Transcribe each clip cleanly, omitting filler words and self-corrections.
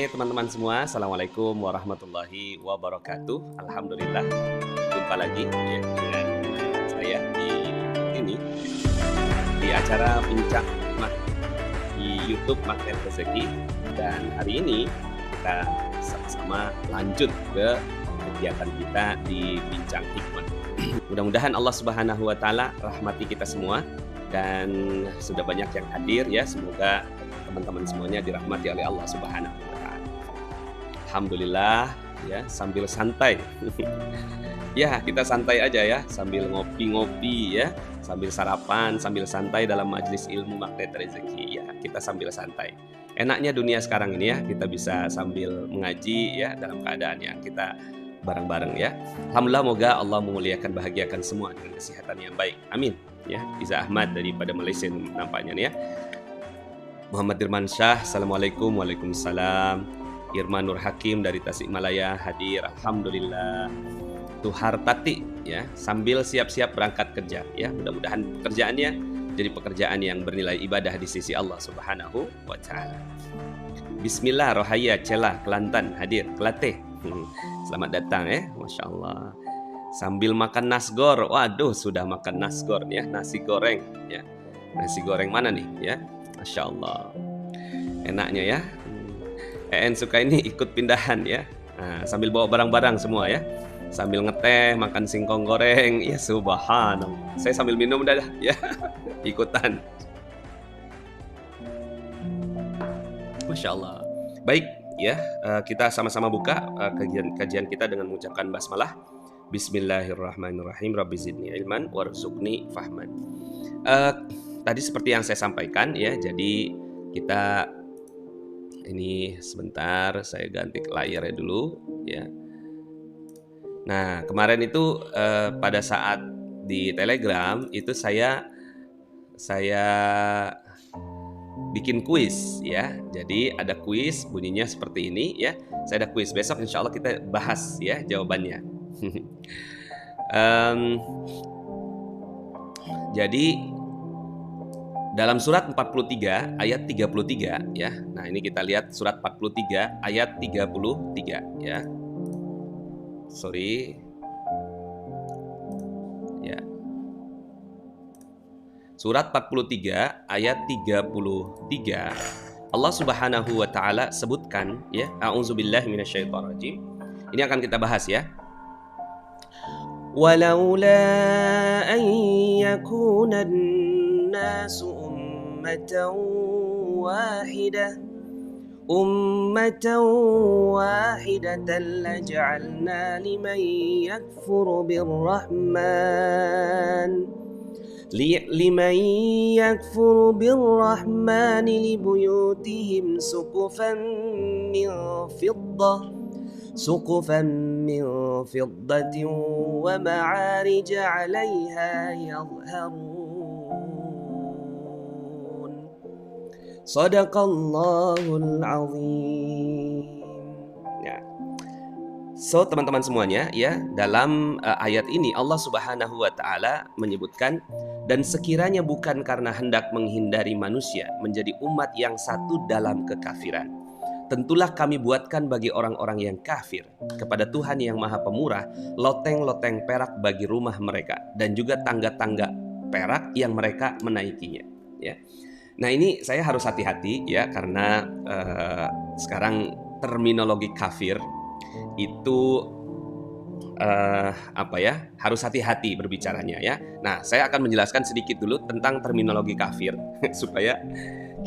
teman-teman semua, Assalamualaikum warahmatullahi wabarakatuh. Alhamdulillah, jumpa lagi ya dengan saya di ini di acara Bincang Hikmah di YouTube Magnet Rezeki. Dan hari ini kita sama-sama lanjut ke kegiatan kita di Bincang Hikmah. Mudah-mudahan Allah Subhanahu wa Ta'ala rahmati kita semua, dan sudah banyak yang hadir ya. Semoga teman-teman semuanya dirahmati oleh Allah Subhanahu wa Ta'ala. Alhamdulillah ya, sambil santai. Ya, kita santai aja ya, sambil ngopi-ngopi ya, sambil sarapan, sambil santai dalam majelis ilmu Magnet Rezeki ya. Kita sambil santai. Enaknya dunia sekarang ini ya, kita bisa sambil mengaji ya dalam keadaan yang kita bareng-bareng ya. Alhamdulillah, moga Allah memuliakan, bahagiakan semua dengan kesehatan yang baik. Amin. Ya, Iza Ahmad daripada Malaysia nampaknya nih ya. Muhammad Dirman Syah, Assalamualaikum. Waalaikumsalam. Irman Nur Hakim dari Tasikmalaya hadir, Alhamdulillah. Tuhar Tati ya, sambil siap-siap berangkat kerja ya. Mudah-mudahan pekerjaannya jadi pekerjaan yang bernilai ibadah di sisi Allah Subhanahu wa Ta'ala. Bismillah, Rohaya Celah Kelantan hadir, Kelatih. Selamat datang ya, Masya Allah. Sambil makan nasgor, waduh sudah makan nasgor ya, nasi goreng ya. Nasi goreng mana nih ya? Masya Allah, enaknya ya. En suka ini ikut pindahan ya, nah, sambil bawa barang-barang semua ya, sambil ngeteh, makan singkong goreng ya. Subhanallah, saya sambil minum dah ya, ikutan. Masya Allah. Baik ya, kita sama-sama buka kajian kita dengan mengucapkan basmalah. Bismillahirrahmanirrahim. Rabbi zidni ilman warzuqni fahman. Tadi seperti yang saya sampaikan ya, jadi kita ini sebentar saya ganti ke layarnya dulu ya. Nah, kemarin itu pada saat di Telegram itu saya bikin kuis ya. Jadi ada kuis bunyinya seperti ini ya. Saya ada kuis, besok insya Allah kita bahas ya jawabannya. Jadi dalam surat 43 ayat 33 ya. Nah, ini kita lihat surat 43 ayat 33 ya. Sorry. Ya. Surat 43 ayat 33 Allah Subhanahu wa Ta'ala sebutkan ya, a'udzubillahi minasyaitonirrajim. Ini akan kita bahas ya. Walaula an yakuna الناس أمة واحدة لجعلنا لمن يكفر بالرحمن لبيوتهم سقفا من فضة ومعارج عليها يظهرون. Shadaqallahul azim. Ya. So, teman-teman semuanya ya, dalam ayat ini Allah Subhanahu wa Ta'ala menyebutkan, dan sekiranya bukan karena hendak menghindari manusia menjadi umat yang satu dalam kekafiran, tentulah kami buatkan bagi orang-orang yang kafir kepada Tuhan yang Maha Pemurah loteng-loteng perak bagi rumah mereka, dan juga tangga-tangga perak yang mereka menaikinya ya. Nah, ini saya harus hati-hati ya, karena sekarang terminologi kafir itu harus hati-hati berbicaranya ya. Nah, saya akan menjelaskan sedikit dulu tentang terminologi kafir supaya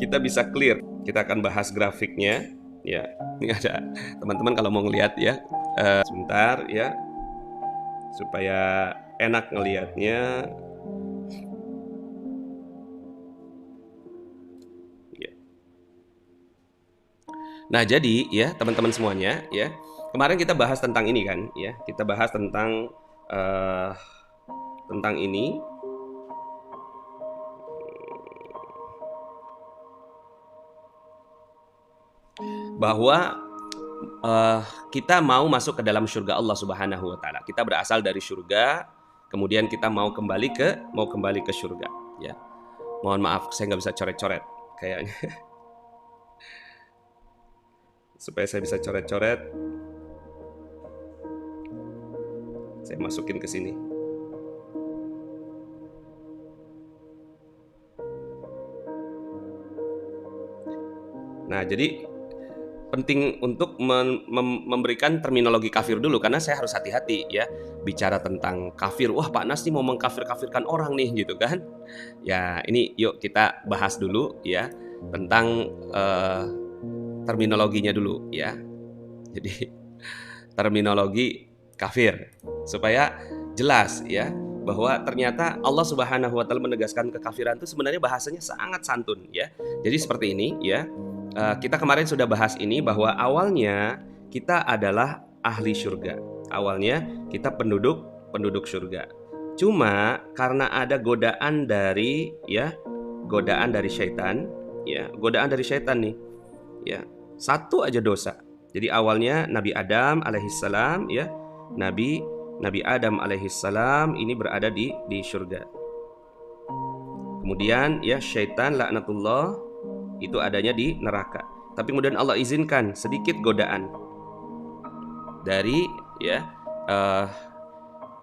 kita bisa clear. Kita akan bahas grafiknya ya. Ini ada teman-teman kalau mau ngelihat ya, sebentar ya, supaya enak ngelihatnya. Nah, jadi ya teman-teman semuanya ya, kemarin kita bahas tentang ini kan ya, kita bahas tentang ini bahwa kita mau masuk ke dalam surga Allah Subhanahu wa Ta'ala. Kita berasal dari surga, kemudian kita mau kembali ke surga ya. Mohon maaf saya nggak bisa coret-coret kayaknya. supaya saya bisa coret-coret. Saya masukin ke sini. Nah, jadi penting untuk memberikan terminologi kafir dulu, karena saya harus hati-hati ya bicara tentang kafir. Wah, Pak Nas nih mau mengkafir-kafirkan orang nih gitu kan. Ya, ini yuk kita bahas dulu ya tentang terminologinya dulu ya. Jadi terminologi kafir supaya jelas ya bahwa ternyata Allah Subhanahu wa taala menegaskan kekafiran itu sebenarnya bahasanya sangat santun ya. Jadi seperti ini ya. Kita kemarin sudah bahas ini bahwa awalnya kita adalah ahli surga. Awalnya kita penduduk surga. Cuma karena ada godaan dari syaitan ya, godaan dari syaitan nih. Ya, satu aja dosa. Jadi awalnya Nabi Adam alaihissalam ya, Nabi Adam alaihissalam ini berada di surga. Kemudian ya syaitan laknatullah itu adanya di neraka. Tapi kemudian Allah izinkan sedikit godaan dari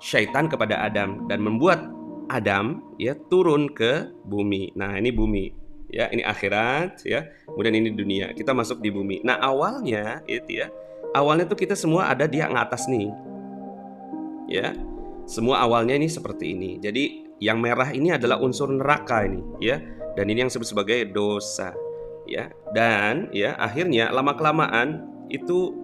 syaitan kepada Adam dan membuat Adam ya turun ke bumi. Nah, ini bumi ya, ini akhirat ya. Kemudian ini dunia. Kita masuk di bumi. Nah, awalnya tuh kita semua ada di yang atas nih. Ya. Semua awalnya ini seperti ini. Jadi yang merah ini adalah unsur neraka ini ya. Dan ini yang disebut sebagai dosa. Ya, dan ya akhirnya lama-kelamaan itu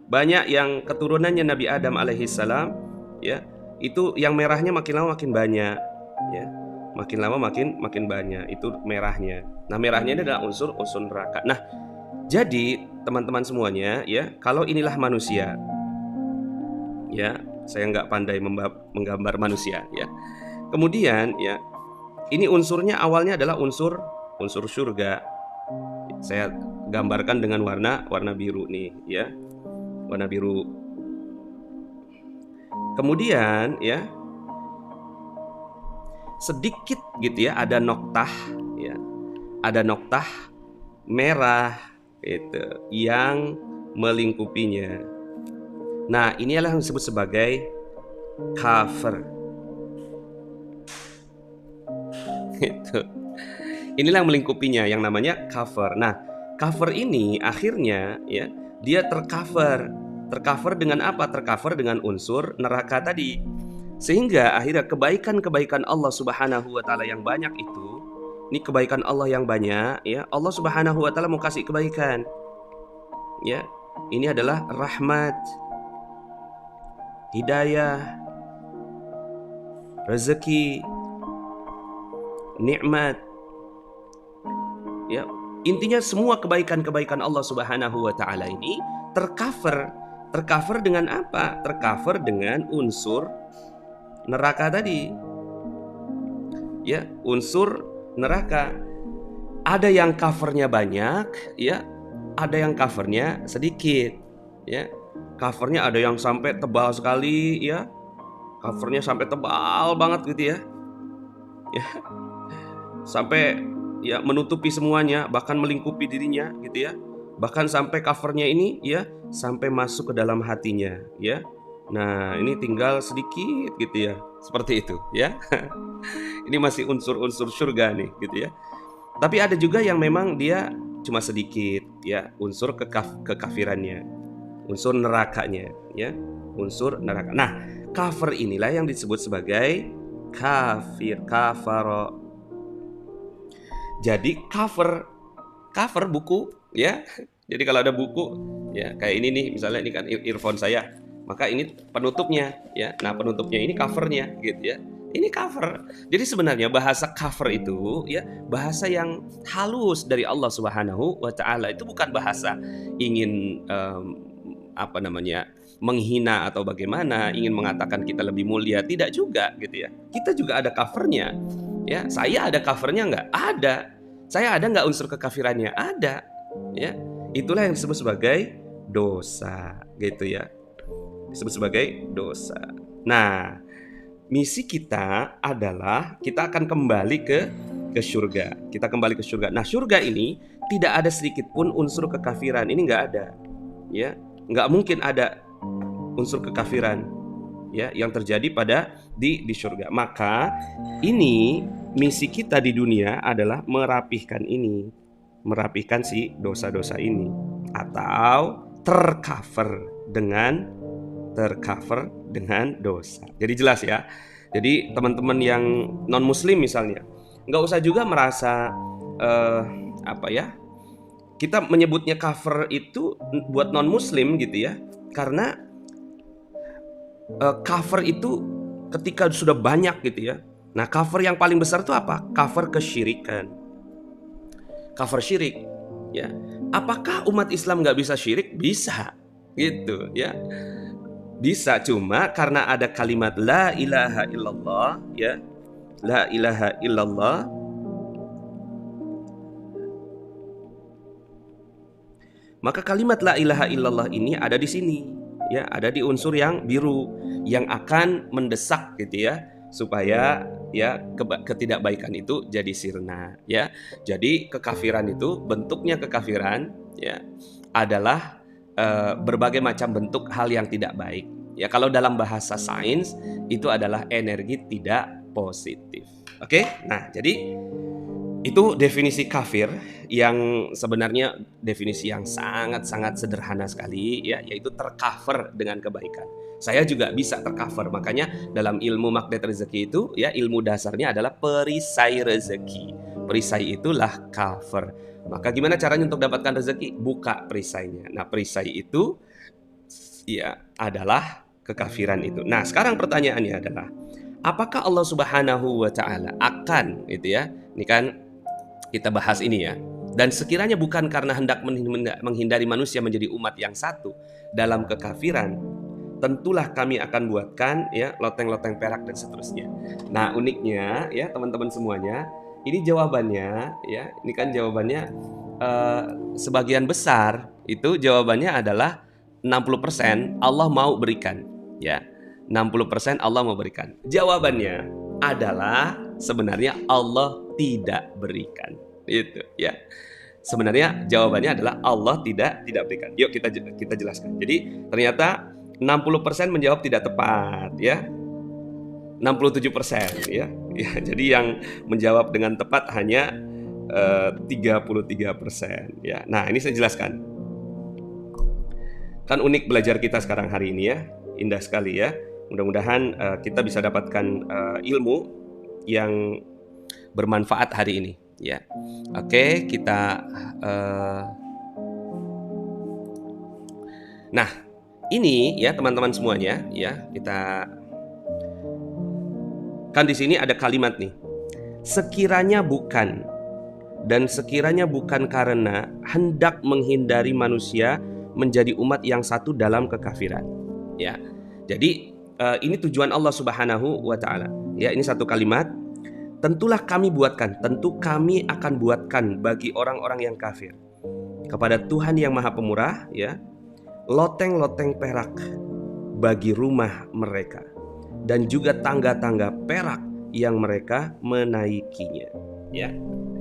banyak yang keturunannya Nabi Adam alaihissalam ya, itu yang merahnya makin lama makin banyak ya, makin lama makin banyak itu merahnya. Nah, merahnya ini adalah unsur neraka. Nah, jadi teman-teman semuanya ya, kalau inilah manusia ya, saya nggak pandai menggambar manusia ya. Kemudian ya, ini unsurnya awalnya adalah unsur surga. Saya gambarkan dengan warna biru nih ya. Warna biru. Kemudian ya sedikit gitu ya ada noktah ya. Ada noktah merah itu yang melingkupinya. Nah, inilah yang disebut sebagai kafir. Itu. Inilah yang melingkupinya yang namanya cover. Nah, cover ini akhirnya ya dia tercover dengan apa? Tercover dengan unsur neraka tadi. Sehingga akhirnya kebaikan-kebaikan Allah Subhanahu wa taala yang banyak itu, ini kebaikan Allah yang banyak ya. Allah Subhanahu wa taala mau kasih kebaikan. Ya. Ini adalah rahmat, hidayah, rezeki, nikmat. Ya, intinya semua kebaikan-kebaikan Allah Subhanahu wa taala ini tercover dengan apa? Tercover dengan unsur neraka tadi. Ya, unsur neraka. Ada yang covernya banyak, ya. Ada yang covernya sedikit, ya. Covernya ada yang sampai tebal sekali, ya. Covernya sampai tebal banget gitu ya. Ya. Sampai ya menutupi semuanya, bahkan melingkupi dirinya gitu ya. Bahkan sampai covernya ini ya sampai masuk ke dalam hatinya ya. Nah, ini tinggal sedikit gitu ya. Seperti itu ya. Ini masih unsur-unsur surga nih gitu ya. Tapi ada juga yang memang dia cuma sedikit ya, unsur kekafirannya, unsur nerakanya ya, unsur neraka. Nah, kafir inilah yang disebut sebagai kafaro. Jadi cover buku ya. Jadi kalau ada buku ya kayak ini nih, misalnya ini kan earphone saya, maka ini penutupnya ya. Nah, penutupnya ini covernya gitu ya. Ini cover. Jadi sebenarnya bahasa cover itu ya bahasa yang halus dari Allah Subhanahu wa taala. Itu bukan bahasa ingin menghina atau bagaimana, ingin mengatakan kita lebih mulia, tidak juga gitu ya. Kita juga ada covernya. Ya, saya ada covernya nggak? Ada. Saya ada nggak unsur kekafirannya? Ada. Ya, itulah yang disebut sebagai dosa, gitu ya. Disebut sebagai dosa. Nah, misi kita adalah kita akan kembali ke surga. Kita kembali ke surga. Nah, surga ini tidak ada sedikit pun unsur kekafiran. Ini nggak ada, ya, nggak mungkin ada unsur kekafiran, ya, yang terjadi di surga. Maka ini misi kita di dunia adalah merapihkan si dosa-dosa ini, atau tercover dengan dosa. Jadi jelas ya. Jadi teman-teman yang non muslim misalnya, nggak usah juga merasa kita menyebutnya cover itu buat non muslim gitu ya, karena cover itu ketika sudah banyak gitu ya. Nah, cover yang paling besar itu apa? Cover kesyirikan, cover syirik, ya. Apakah umat Islam nggak bisa syirik? Bisa, gitu ya. Bisa, cuma karena ada kalimat la ilaha illallah, ya, la ilaha illallah, maka kalimat la ilaha illallah ini ada di sini, ya, ada di unsur yang biru yang akan mendesak gitu ya, supaya ya ketidakbaikan itu jadi sirna, ya. Jadi kekafiran itu, bentuknya kekafiran, ya, adalah berbagai macam bentuk hal yang tidak baik. Ya, kalau dalam bahasa sains itu adalah energi tidak positif. Oke? Nah, jadi itu definisi kafir yang sebenarnya definisi yang sangat-sangat sederhana sekali, ya, yaitu tercover dengan kebaikan. Saya juga bisa tercover, makanya dalam ilmu magnet rezeki itu, ya, ilmu dasarnya adalah perisai rezeki. Perisai itulah cover. Maka gimana caranya untuk dapatkan rezeki? Buka perisainya. Nah, perisai itu ya adalah kekafiran itu. Nah, sekarang pertanyaannya adalah, apakah Allah Subhanahu wa taala akan itu ya? Ini kan kita bahas ini ya. Dan sekiranya bukan karena hendak menghindari manusia menjadi umat yang satu dalam kekafiran, tentulah kami akan buatkan ya loteng-loteng perak dan seterusnya. Nah, uniknya ya teman-teman semuanya, ini jawabannya ya, ini kan jawabannya sebagian besar itu jawabannya adalah 60% Allah mau berikan, ya. 60% Allah mau berikan. Jawabannya adalah sebenarnya Allah tidak berikan. Itu ya. Sebenarnya jawabannya adalah Allah tidak berikan. Yuk kita jelaskan. Jadi ternyata 60% menjawab tidak tepat, ya. 67%, ya. Ya, jadi yang menjawab dengan tepat hanya 33%, ya. Nah, ini saya jelaskan. Kan unik belajar kita sekarang hari ini ya. Indah sekali ya. Mudah-mudahan kita bisa dapatkan ilmu yang bermanfaat hari ini, ya. Oke, kita nah, ini ya teman-teman semuanya, ya, kita kan di sini ada kalimat nih. Sekiranya bukan karena hendak menghindari manusia menjadi umat yang satu dalam kekafiran, ya. Jadi ini tujuan Allah Subhanahu wa taala. Ya, ini satu kalimat. Tentu kami akan buatkan bagi orang-orang yang kafir kepada Tuhan yang Maha Pemurah, ya, loteng-loteng perak bagi rumah mereka dan juga tangga-tangga perak yang mereka menaikinya, ya.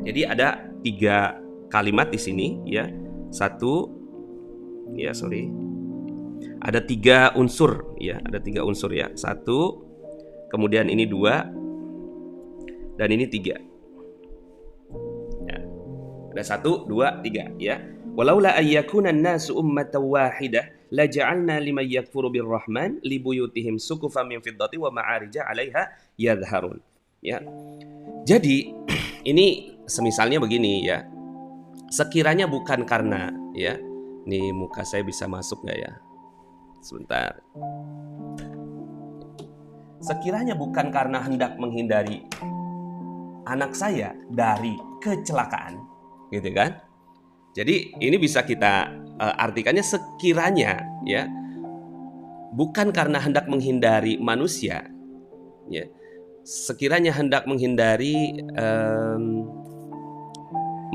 Jadi ada 3 kalimat di sini, ya. Ada 3 unsur, ya. Ada 3 unsur, ya. 1, kemudian ini 2, dan ini 3. Ya. Ada 1, 2, 3, ya. Walaula ayyakuna an-nasu ummatan wahidah laja'alna liman yakfuru birrahman libuyutihim suqufan min fiddati wa ma'arija 'alaiha yadhharun. Ya. Jadi ini semisalnya begini ya. Sekiranya bukan karena, ya. Nih muka saya bisa masuk nggak ya? Sebentar. Sekiranya bukan karena hendak menghindari anak saya dari kecelakaan, gitu kan? Jadi ini bisa kita artikannya sekiranya, ya, bukan karena hendak menghindari manusia, ya, sekiranya hendak menghindari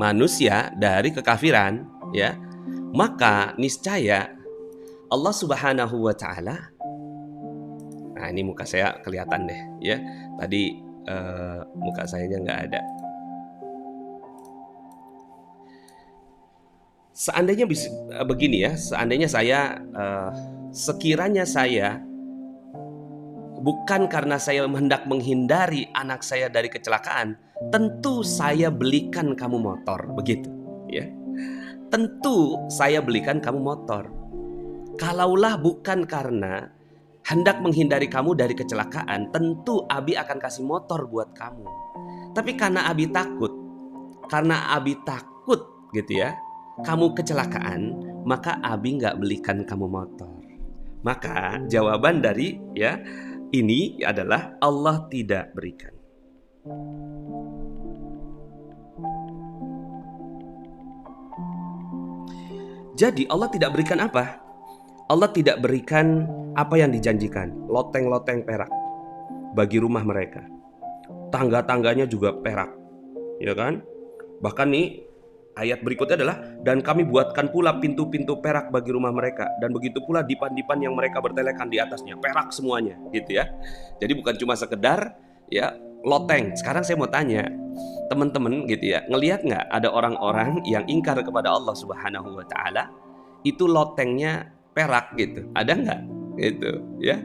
manusia dari kekafiran, ya, maka niscaya Allah Subhanahu wa taala. Nah, ini muka saya kelihatan deh, ya. Tadi muka sayanya nggak ada. Seandainya begini ya, seandainya saya sekiranya saya bukan karena saya hendak menghindari anak saya dari kecelakaan, tentu saya belikan kamu motor, begitu ya. Tentu saya belikan kamu motor. Kalaulah bukan karena hendak menghindari kamu dari kecelakaan, tentu Abi akan kasih motor buat kamu. Tapi karena Abi takut gitu ya, kamu kecelakaan, maka Abi nggak belikan kamu motor. Maka jawaban dari ya ini adalah Allah tidak berikan. Jadi Allah tidak berikan apa? Allah tidak berikan apa yang dijanjikan, loteng-loteng perak bagi rumah mereka. Tangga-tangganya juga perak, ya kan? Bahkan nih ayat berikutnya adalah, dan kami buatkan pula pintu-pintu perak bagi rumah mereka, dan begitu pula dipan-dipan yang mereka bertelekan di atasnya, perak semuanya, gitu ya. Jadi bukan cuma sekedar ya loteng. Sekarang saya mau tanya teman-teman gitu ya, ngelihat nggak ada orang-orang yang ingkar kepada Allah Subhanahu Wa Taala itu lotengnya perak gitu, ada nggak? Gitu ya.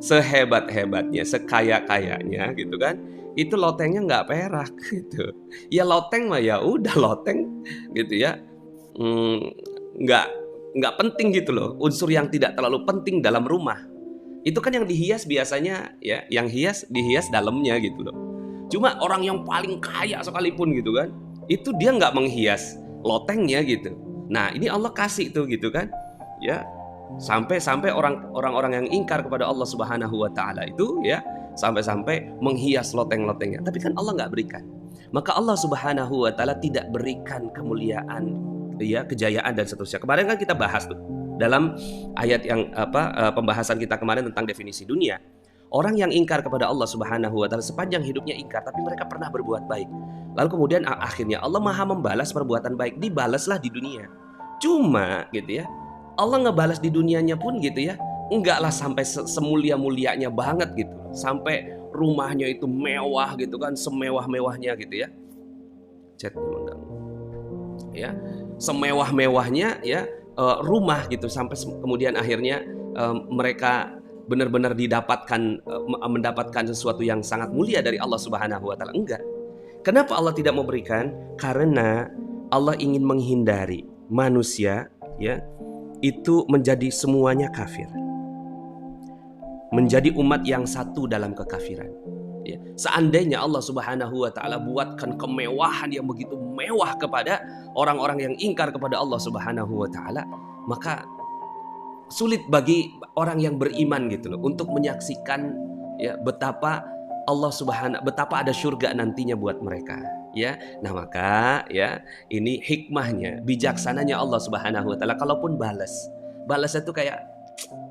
Sehebat-hebatnya, sekaya-kayanya gitu kan, itu lotengnya nggak perak gitu. Ya loteng mah ya udah loteng gitu ya, nggak nggak penting gitu loh. Unsur yang tidak terlalu penting dalam rumah itu kan yang dihias biasanya ya, yang dihias dalamnya gitu loh. Cuma orang yang paling kaya sekalipun gitu kan, itu dia nggak menghias lotengnya gitu. Nah ini Allah kasih tuh gitu kan ya, sampai orang-orang yang ingkar kepada Allah Subhanahu Wa Taala itu ya sampai menghias loteng-lotengnya. Tapi kan Allah nggak berikan. Maka Allah Subhanahu Wa Taala tidak berikan kemuliaan, ya kejayaan dan seterusnya. Kemarin kan kita bahas tuh dalam ayat yang pembahasan kita kemarin tentang definisi dunia. Orang yang ingkar kepada Allah Subhanahu Wa Taala sepanjang hidupnya ingkar, tapi mereka pernah berbuat baik. Lalu kemudian akhirnya Allah Maha membalas perbuatan baik, dibalaslah di dunia. Cuma gitu ya, Allah ngebalas di dunianya pun gitu ya, enggaklah sampai semulia-mulianya banget gitu, sampai rumahnya itu mewah gitu kan, semewah-mewahnya gitu ya. Chat ya, semewah-mewahnya ya rumah gitu, sampai kemudian akhirnya mereka benar-benar mendapatkan sesuatu yang sangat mulia dari Allah Subhanahu Wa Taala. Enggak. Kenapa Allah tidak memberikan? Karena Allah ingin menghindari manusia ya itu menjadi semuanya kafir, menjadi umat yang satu dalam kekafiran. Ya. Seandainya Allah Subhanahu Wa Taala buatkan kemewahan yang begitu mewah kepada orang-orang yang ingkar kepada Allah Subhanahu Wa Taala, maka sulit bagi orang yang beriman gitu loh untuk menyaksikan ya betapa betapa ada surga nantinya buat mereka ya. Nah maka ya ini hikmahnya, bijaksananya Allah Subhanahu Wa Taala. Kalaupun balasnya tuh kayak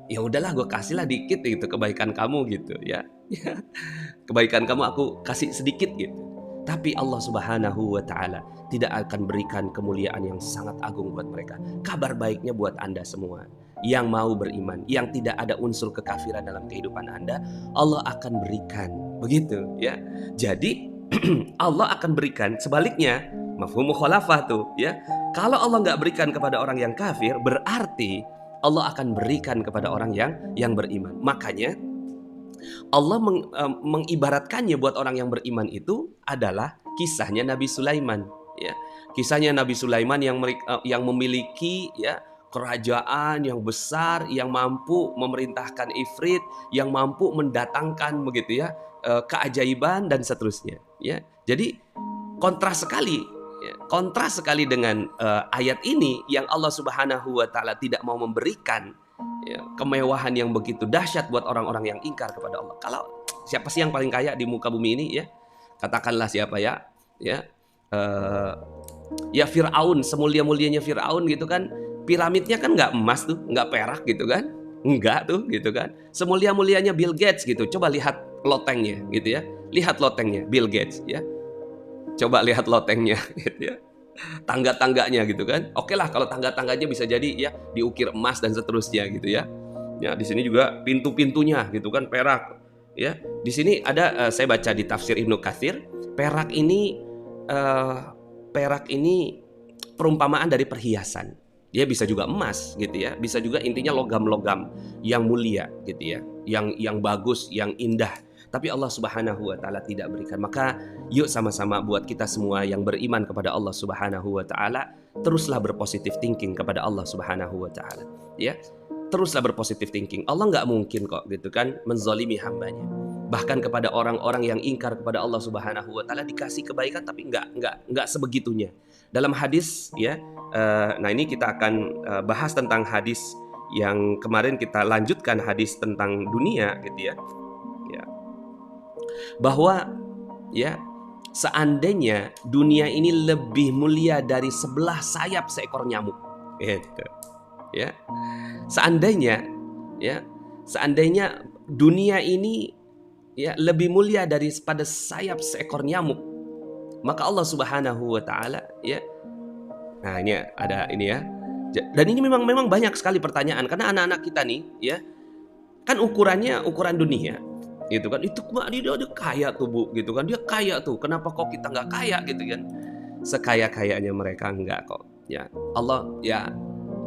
ya udahlah gue kasih lah dikit gitu kebaikan kamu gitu ya, kebaikan kamu aku kasih sedikit gitu. Tapi Allah Subhanahu Wa Taala tidak akan berikan kemuliaan yang sangat agung buat mereka. Kabar baiknya buat Anda semua yang mau beriman, yang tidak ada unsur kekafiran dalam kehidupan Anda, Allah akan berikan, begitu ya. Jadi Allah akan berikan sebaliknya, mafhum mukhalafah tuh ya. Kalau Allah nggak berikan kepada orang yang kafir, berarti Allah akan berikan kepada orang yang beriman. Makanya Allah mengibaratkannya buat orang yang beriman itu adalah kisahnya Nabi Sulaiman ya. Kisahnya Nabi Sulaiman yang memiliki ya kerajaan yang besar, yang mampu memerintahkan ifrit, yang mampu mendatangkan begitu ya keajaiban dan seterusnya ya. Jadi kontras sekali dengan ayat ini yang Allah Subhanahu Wa Taala tidak mau memberikan ya, kemewahan yang begitu dahsyat buat orang-orang yang ingkar kepada Allah. Kalau siapa sih yang paling kaya di muka bumi ini ya? Katakanlah siapa ya? Ya Fir'aun, semulia-mulianya Fir'aun gitu kan. Piramidnya kan nggak emas tuh, nggak perak gitu kan, nggak tuh gitu kan. Semulia-mulianya Bill Gates gitu, coba lihat lotengnya gitu ya, lihat lotengnya Bill Gates ya, coba lihat lotengnya gitu ya, tangga-tangganya gitu kan. Oke lah kalau tangga-tangganya bisa jadi ya diukir emas dan seterusnya gitu ya. Ya di sini juga pintu-pintunya gitu kan perak ya. Di sini ada saya baca di tafsir Ibnu Katsir, perak ini perumpamaan dari perhiasan. Dia bisa juga emas gitu ya, bisa juga intinya logam-logam yang mulia gitu ya, yang bagus, yang indah. Tapi Allah Subhanahu wa taala tidak berikan. Maka yuk sama-sama buat kita semua yang beriman kepada Allah Subhanahu wa taala, teruslah berpositif thinking kepada Allah Subhanahu wa taala. Ya. Teruslah berpositif thinking. Allah nggak mungkin kok gitu kan menzalimi hambanya. Bahkan kepada orang-orang yang ingkar kepada Allah Subhanahu wa taala dikasih kebaikan tapi nggak sebegitunya. Dalam hadis ya, nah ini kita akan bahas tentang hadis yang kemarin kita lanjutkan, hadis tentang dunia gitu ya. Ya. Bahwa ya seandainya dunia ini lebih mulia dari sebelah sayap seekor nyamuk gitu. Ya. Seandainya dunia ini ya lebih mulia daripada sayap seekor nyamuk, maka Allah Subhanahu wa taala ya. Nah, ini ada ini ya. Dan ini memang banyak sekali pertanyaan karena anak-anak kita nih ya. Kan ukurannya ukuran dunia. Gitu kan. Itu dia kaya tuh, Bu, gitu kan. Dia kaya tuh. Kenapa kok kita nggak kaya gitu kan? Sekaya-kayanya mereka enggak kok. Ya. Allah ya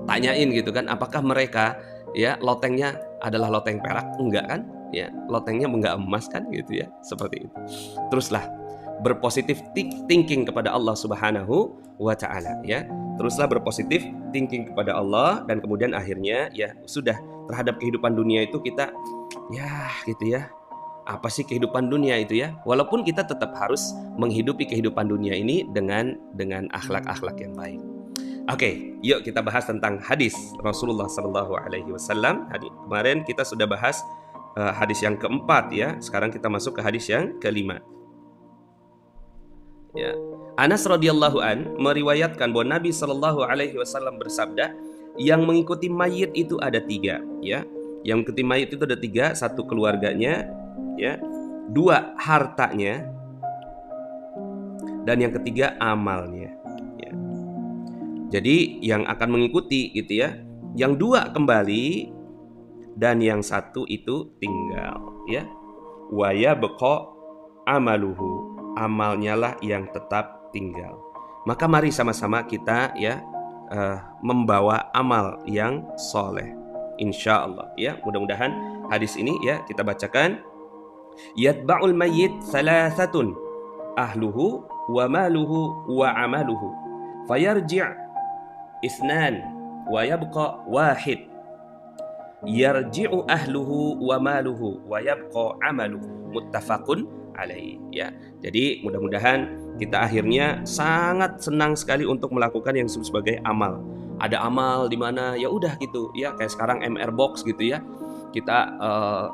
tanyain gitu kan, apakah mereka ya lotengnya adalah loteng perak? Enggak kan? Ya, lotengnya enggak emas kan gitu ya. Seperti itu. Teruslah berpositif thinking kepada Allah Subhanahu wa taala ya. Teruslah berpositif thinking kepada Allah dan kemudian akhirnya ya sudah terhadap kehidupan dunia itu kita ya gitu ya. Apa sih kehidupan dunia itu ya? Walaupun kita tetap harus menghidupi kehidupan dunia ini dengan akhlak-akhlak yang baik. Oke, yuk kita bahas tentang hadis Rasulullah Sallallahu Alaihi Wasallam. Kemarin kita sudah bahas hadis yang keempat ya. Sekarang kita masuk ke hadis yang kelima. Ya. Anas radhiyallahu an meriwayatkan bahwa Nabi Sallallahu Alaihi Wasallam bersabda, yang mengikuti mayit itu ada tiga. Ya, yang mengikuti mayit itu ada tiga. Satu keluarganya, ya. Dua hartanya, dan yang ketiga amalnya. Jadi yang akan mengikuti gitu ya, yang dua kembali dan yang satu itu tinggal ya. Wa yabqa amaluhu, amalnya lah yang tetap tinggal. Maka mari sama-sama kita ya membawa amal yang soleh, insya Allah ya. Mudah-mudahan hadis ini ya kita bacakan. Yatba'ul mayyit salasatun, ahluhu wa maluhu wa amaluhu, fayarji' isnan wa yabqa wahid, yarji'u ahluhu wa maluhu wa yabqa amaluhu, muttafaqun alaih ya. Jadi mudah-mudahan kita akhirnya sangat senang sekali untuk melakukan yang disebut sebagai amal. Ada amal di mana ya udah gitu ya, kayak sekarang MR Box gitu ya. Kita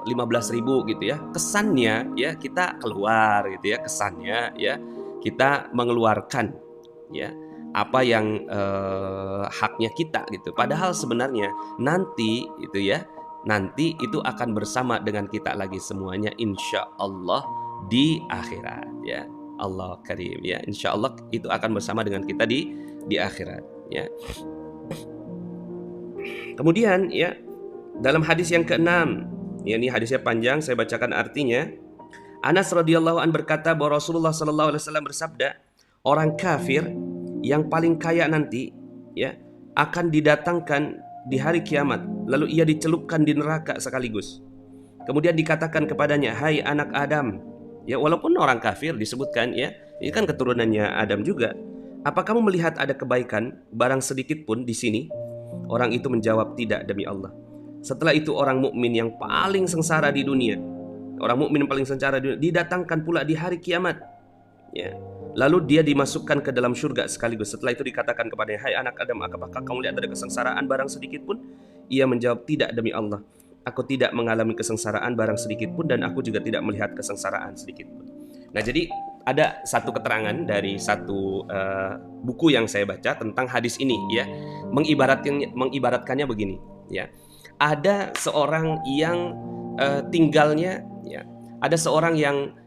15.000 gitu ya. Kesannya ya kita keluar gitu ya, kesannya ya kita mengeluarkan ya apa yang haknya kita gitu. Padahal sebenarnya nanti itu ya, nanti itu akan bersama dengan kita lagi semuanya insya Allah di akhirat ya. Allah karim ya, insya Allah itu akan bersama dengan kita di akhirat ya. Kemudian ya dalam hadis yang keenam ya, ini hadisnya panjang, saya bacakan artinya. Anas radhiyallahu an berkata bahwa Rasulullah sallallahu alaihi wasallam bersabda, orang kafir yang paling kaya nanti ya akan didatangkan di hari kiamat, lalu ia dicelupkan di neraka sekaligus. Kemudian dikatakan kepadanya, hai anak Adam, ya walaupun orang kafir disebutkan ya, ini kan keturunannya Adam juga. Apa kamu melihat ada kebaikan barang sedikit pun di sini? Orang itu menjawab, tidak demi Allah. Setelah itu orang mukmin yang paling sengsara di dunia, orang mukmin paling sengsara di dunia didatangkan pula di hari kiamat. Ya. Lalu dia dimasukkan ke dalam surga sekaligus. Setelah itu dikatakan kepadanya, hai anak Adam, apakah kamu lihat ada kesengsaraan barang sedikit pun? Ia menjawab, tidak demi Allah. Aku tidak mengalami kesengsaraan barang sedikit pun, dan aku juga tidak melihat kesengsaraan sedikit pun. Nah, jadi ada satu keterangan dari satu buku yang saya baca tentang hadis ini ya. Mengibaratkannya begini ya. Ada seorang yang tinggalnya ya, ada seorang yang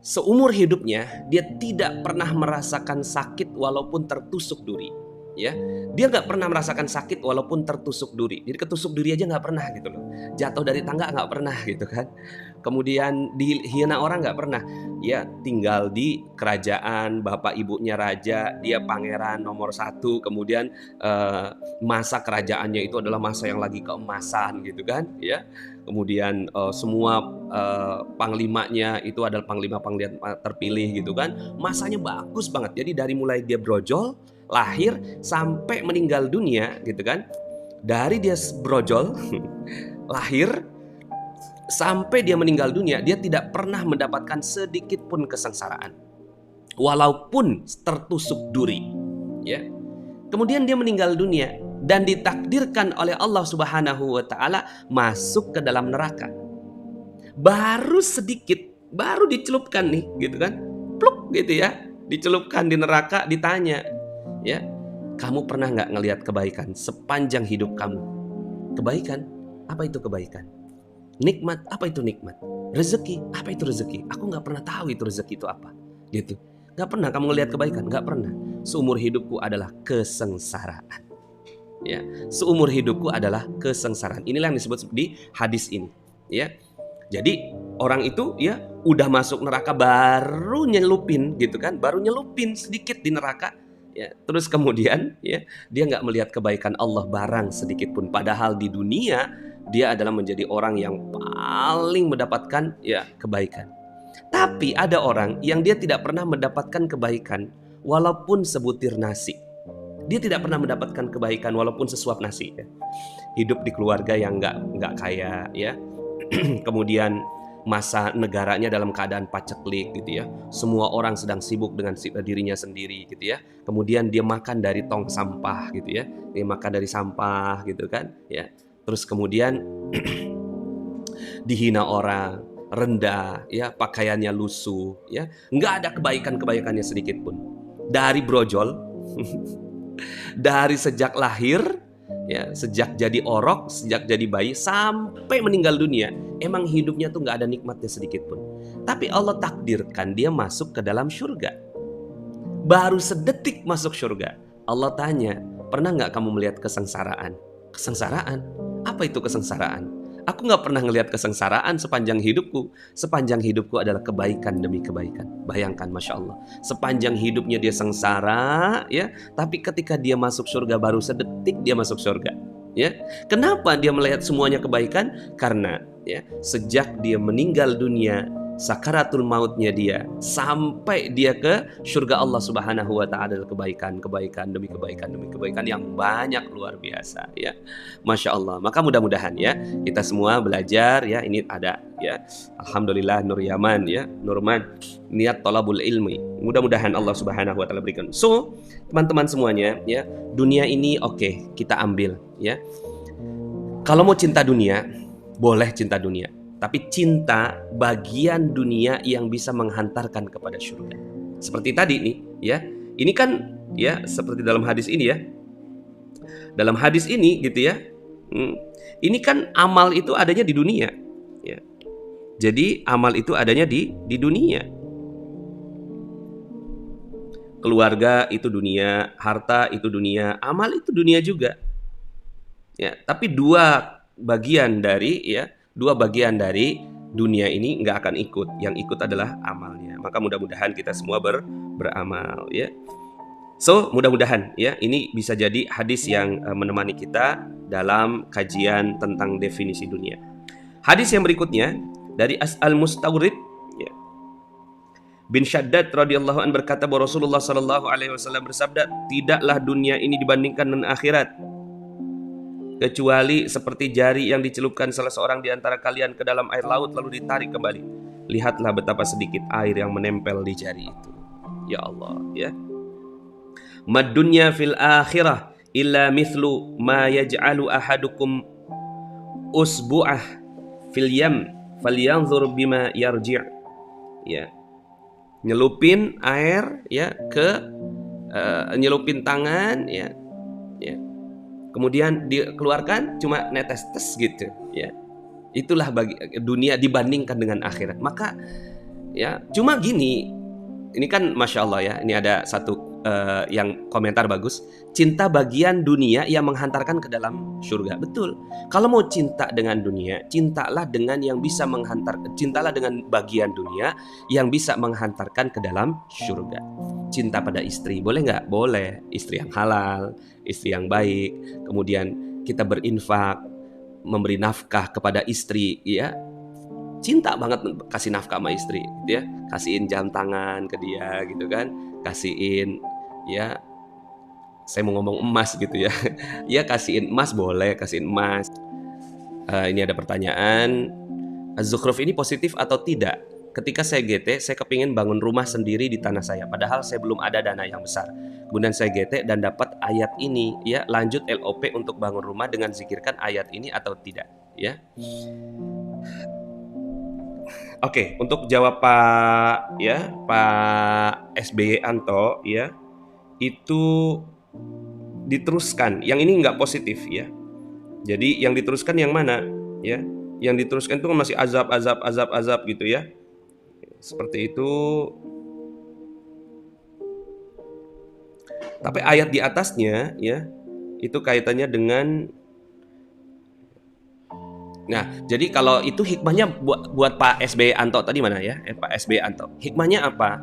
seumur hidupnya dia tidak pernah merasakan sakit walaupun tertusuk duri. ya. Dia nggak pernah merasakan sakit walaupun tertusuk duri. Jadi ketusuk duri aja nggak pernah gitu loh. Jatuh dari tangga nggak pernah gitu kan. Kemudian dihina orang nggak pernah. Ya tinggal di kerajaan, bapak ibunya raja, dia pangeran nomor 1. Kemudian masa kerajaannya itu adalah masa yang lagi keemasan gitu kan. Ya. Kemudian semua panglimanya itu adalah panglima-panglima terpilih gitu kan. Masanya bagus banget. Jadi dari mulai dia brojol, lahir sampai meninggal dunia gitu kan. Dari dia brojol lahir sampai dia meninggal dunia, dia tidak pernah mendapatkan sedikit pun kesengsaraan walaupun tertusuk duri, ya. Kemudian dia meninggal dunia dan ditakdirkan oleh Allah Subhanahu wa taala masuk ke dalam neraka. Baru sedikit, baru dicelupkan nih gitu kan. Pluk gitu ya. Dicelupkan di neraka, ditanya, ya, kamu pernah nggak ngelihat kebaikan sepanjang hidup kamu? Kebaikan? Apa itu kebaikan? Nikmat? Apa itu nikmat? Rezeki? Apa itu rezeki? Aku nggak pernah tahu itu rezeki itu apa. Gitu. Nggak pernah kamu ngelihat kebaikan? Nggak pernah. Seumur hidupku adalah kesengsaraan. Ya, seumur hidupku adalah kesengsaraan. Inilah yang disebut di hadis ini. Ya, jadi orang itu ya udah masuk neraka baru nyelupin gitu kan, baru nyelupin sedikit di neraka. Ya, terus kemudian ya dia nggak melihat kebaikan Allah barang sedikit pun. Padahal di dunia dia adalah menjadi orang yang paling mendapatkan ya kebaikan. Tapi ada orang yang dia tidak pernah mendapatkan kebaikan walaupun sebutir nasi. Dia tidak pernah mendapatkan kebaikan walaupun sesuap nasi. Ya. Hidup di keluarga yang nggak kaya, ya. Kemudian masa negaranya dalam keadaan paceklik gitu ya. Semua orang sedang sibuk dengan dirinya sendiri gitu ya. Kemudian dia makan dari tong sampah gitu ya. Dia makan dari sampah gitu kan, ya. Terus kemudian dihina orang, rendah, ya, pakaiannya lusuh, ya, nggak ada kebaikannya sedikit pun. Dari brojol, dari sejak lahir, ya, sejak jadi orok, sejak jadi bayi sampai meninggal dunia, emang hidupnya tuh nggak ada nikmatnya sedikit pun. Tapi Allah takdirkan dia masuk ke dalam surga. Baru sedetik masuk surga, Allah tanya, pernah nggak kamu melihat kesengsaraan? Kesengsaraan? Apa itu kesengsaraan? Aku nggak pernah ngelihat kesengsaraan sepanjang hidupku. Sepanjang hidupku adalah kebaikan demi kebaikan. Bayangkan, Masya Allah. Sepanjang hidupnya dia sengsara, ya. Tapi ketika dia masuk surga, baru sedetik dia masuk surga, ya. Kenapa dia melihat semuanya kebaikan? Karena ya sejak dia meninggal dunia, sakaratul mautnya dia sampai dia ke surga Allah Subhanahu wa taala, kebaikan demi kebaikan yang banyak, luar biasa, ya. Masya Allah. Maka mudah-mudahan ya kita semua belajar, ya. Ini ada, ya, alhamdulillah, Nur Yaman, ya, Nurman, niat thalabul ilmi. Mudah-mudahan Allah Subhanahu wa taala berikan. So, teman-teman semuanya, ya, dunia ini oke, kita ambil, ya. Kalau mau cinta dunia, boleh cinta dunia. Tapi cinta bagian dunia yang bisa menghantarkan kepada surga. Seperti tadi nih, ya. Ini kan ya seperti dalam hadis ini, ya. Dalam hadis ini gitu ya. Ini kan amal itu adanya di dunia, ya. Jadi amal itu adanya di dunia. Keluarga itu dunia, harta itu dunia, amal itu dunia juga. Ya, tapi dua bagian dari dunia ini nggak akan ikut. Yang ikut adalah amalnya. Maka mudah-mudahan kita semua beramal, ya. So, mudah-mudahan ya ini bisa jadi hadis yang menemani kita dalam kajian tentang definisi dunia. Hadis yang berikutnya dari Al-Mustawrid, ya, bin Shaddad radhiyallahu an berkata bahwa Rasulullah sallallahu alaihi wasallam bersabda, tidaklah dunia ini dibandingkan dengan akhirat kecuali seperti jari yang dicelupkan salah seorang di antara kalian ke dalam air laut lalu ditarik kembali. Lihatlah betapa sedikit air yang menempel di jari itu. Ya Allah, ya. Mad dunya fil akhirah illa mithlu ma yaj'alu ahadukum usbu'ah fil yam falyanzur bima yarji'. Ya. Nyelupin air, ya, nyelupin tangan, ya. Ya. Kemudian dikeluarkan cuma netes-tes gitu, ya. Itulah bagi dunia dibandingkan dengan akhirat. Maka ya cuma gini, ini kan Masya Allah, ya, ini ada satu yang komentar bagus, cinta bagian dunia yang menghantarkan ke dalam surga. Betul. Kalau mau cinta dengan dunia, cintalah dengan yang bisa cintalah dengan bagian dunia yang bisa menghantarkan ke dalam surga. Cinta pada istri, boleh nggak? Boleh. Istri yang halal, istri yang baik. Kemudian kita berinfak, memberi nafkah kepada istri, ya. Cinta banget kasih nafkah sama istri, gitu ya. Kasihin jam tangan ke dia, gitu kan. Kasihin, ya, saya mau ngomong emas gitu ya. Ya kasihin emas boleh, kasihin emas. Ini ada pertanyaan, Az-Zukhruf ini positif atau tidak? Ketika saya GT, saya kepingin bangun rumah sendiri di tanah saya, padahal saya belum ada dana yang besar. Kemudian saya GT dan dapat ayat ini, ya, lanjut LOP untuk bangun rumah dengan zikirkan ayat ini atau tidak, ya. Oke, untuk jawab Pak SBY Anto, ya, itu diteruskan. Yang ini nggak positif, ya. Jadi yang diteruskan yang mana, ya? Yang diteruskan itu masih azab gitu, ya. Seperti itu. Tapi ayat di atasnya, ya, itu kaitannya dengan. Nah, jadi kalau itu hikmahnya buat Pak SBY Anto tadi mana ya? Pak SBY Anto. Hikmahnya apa?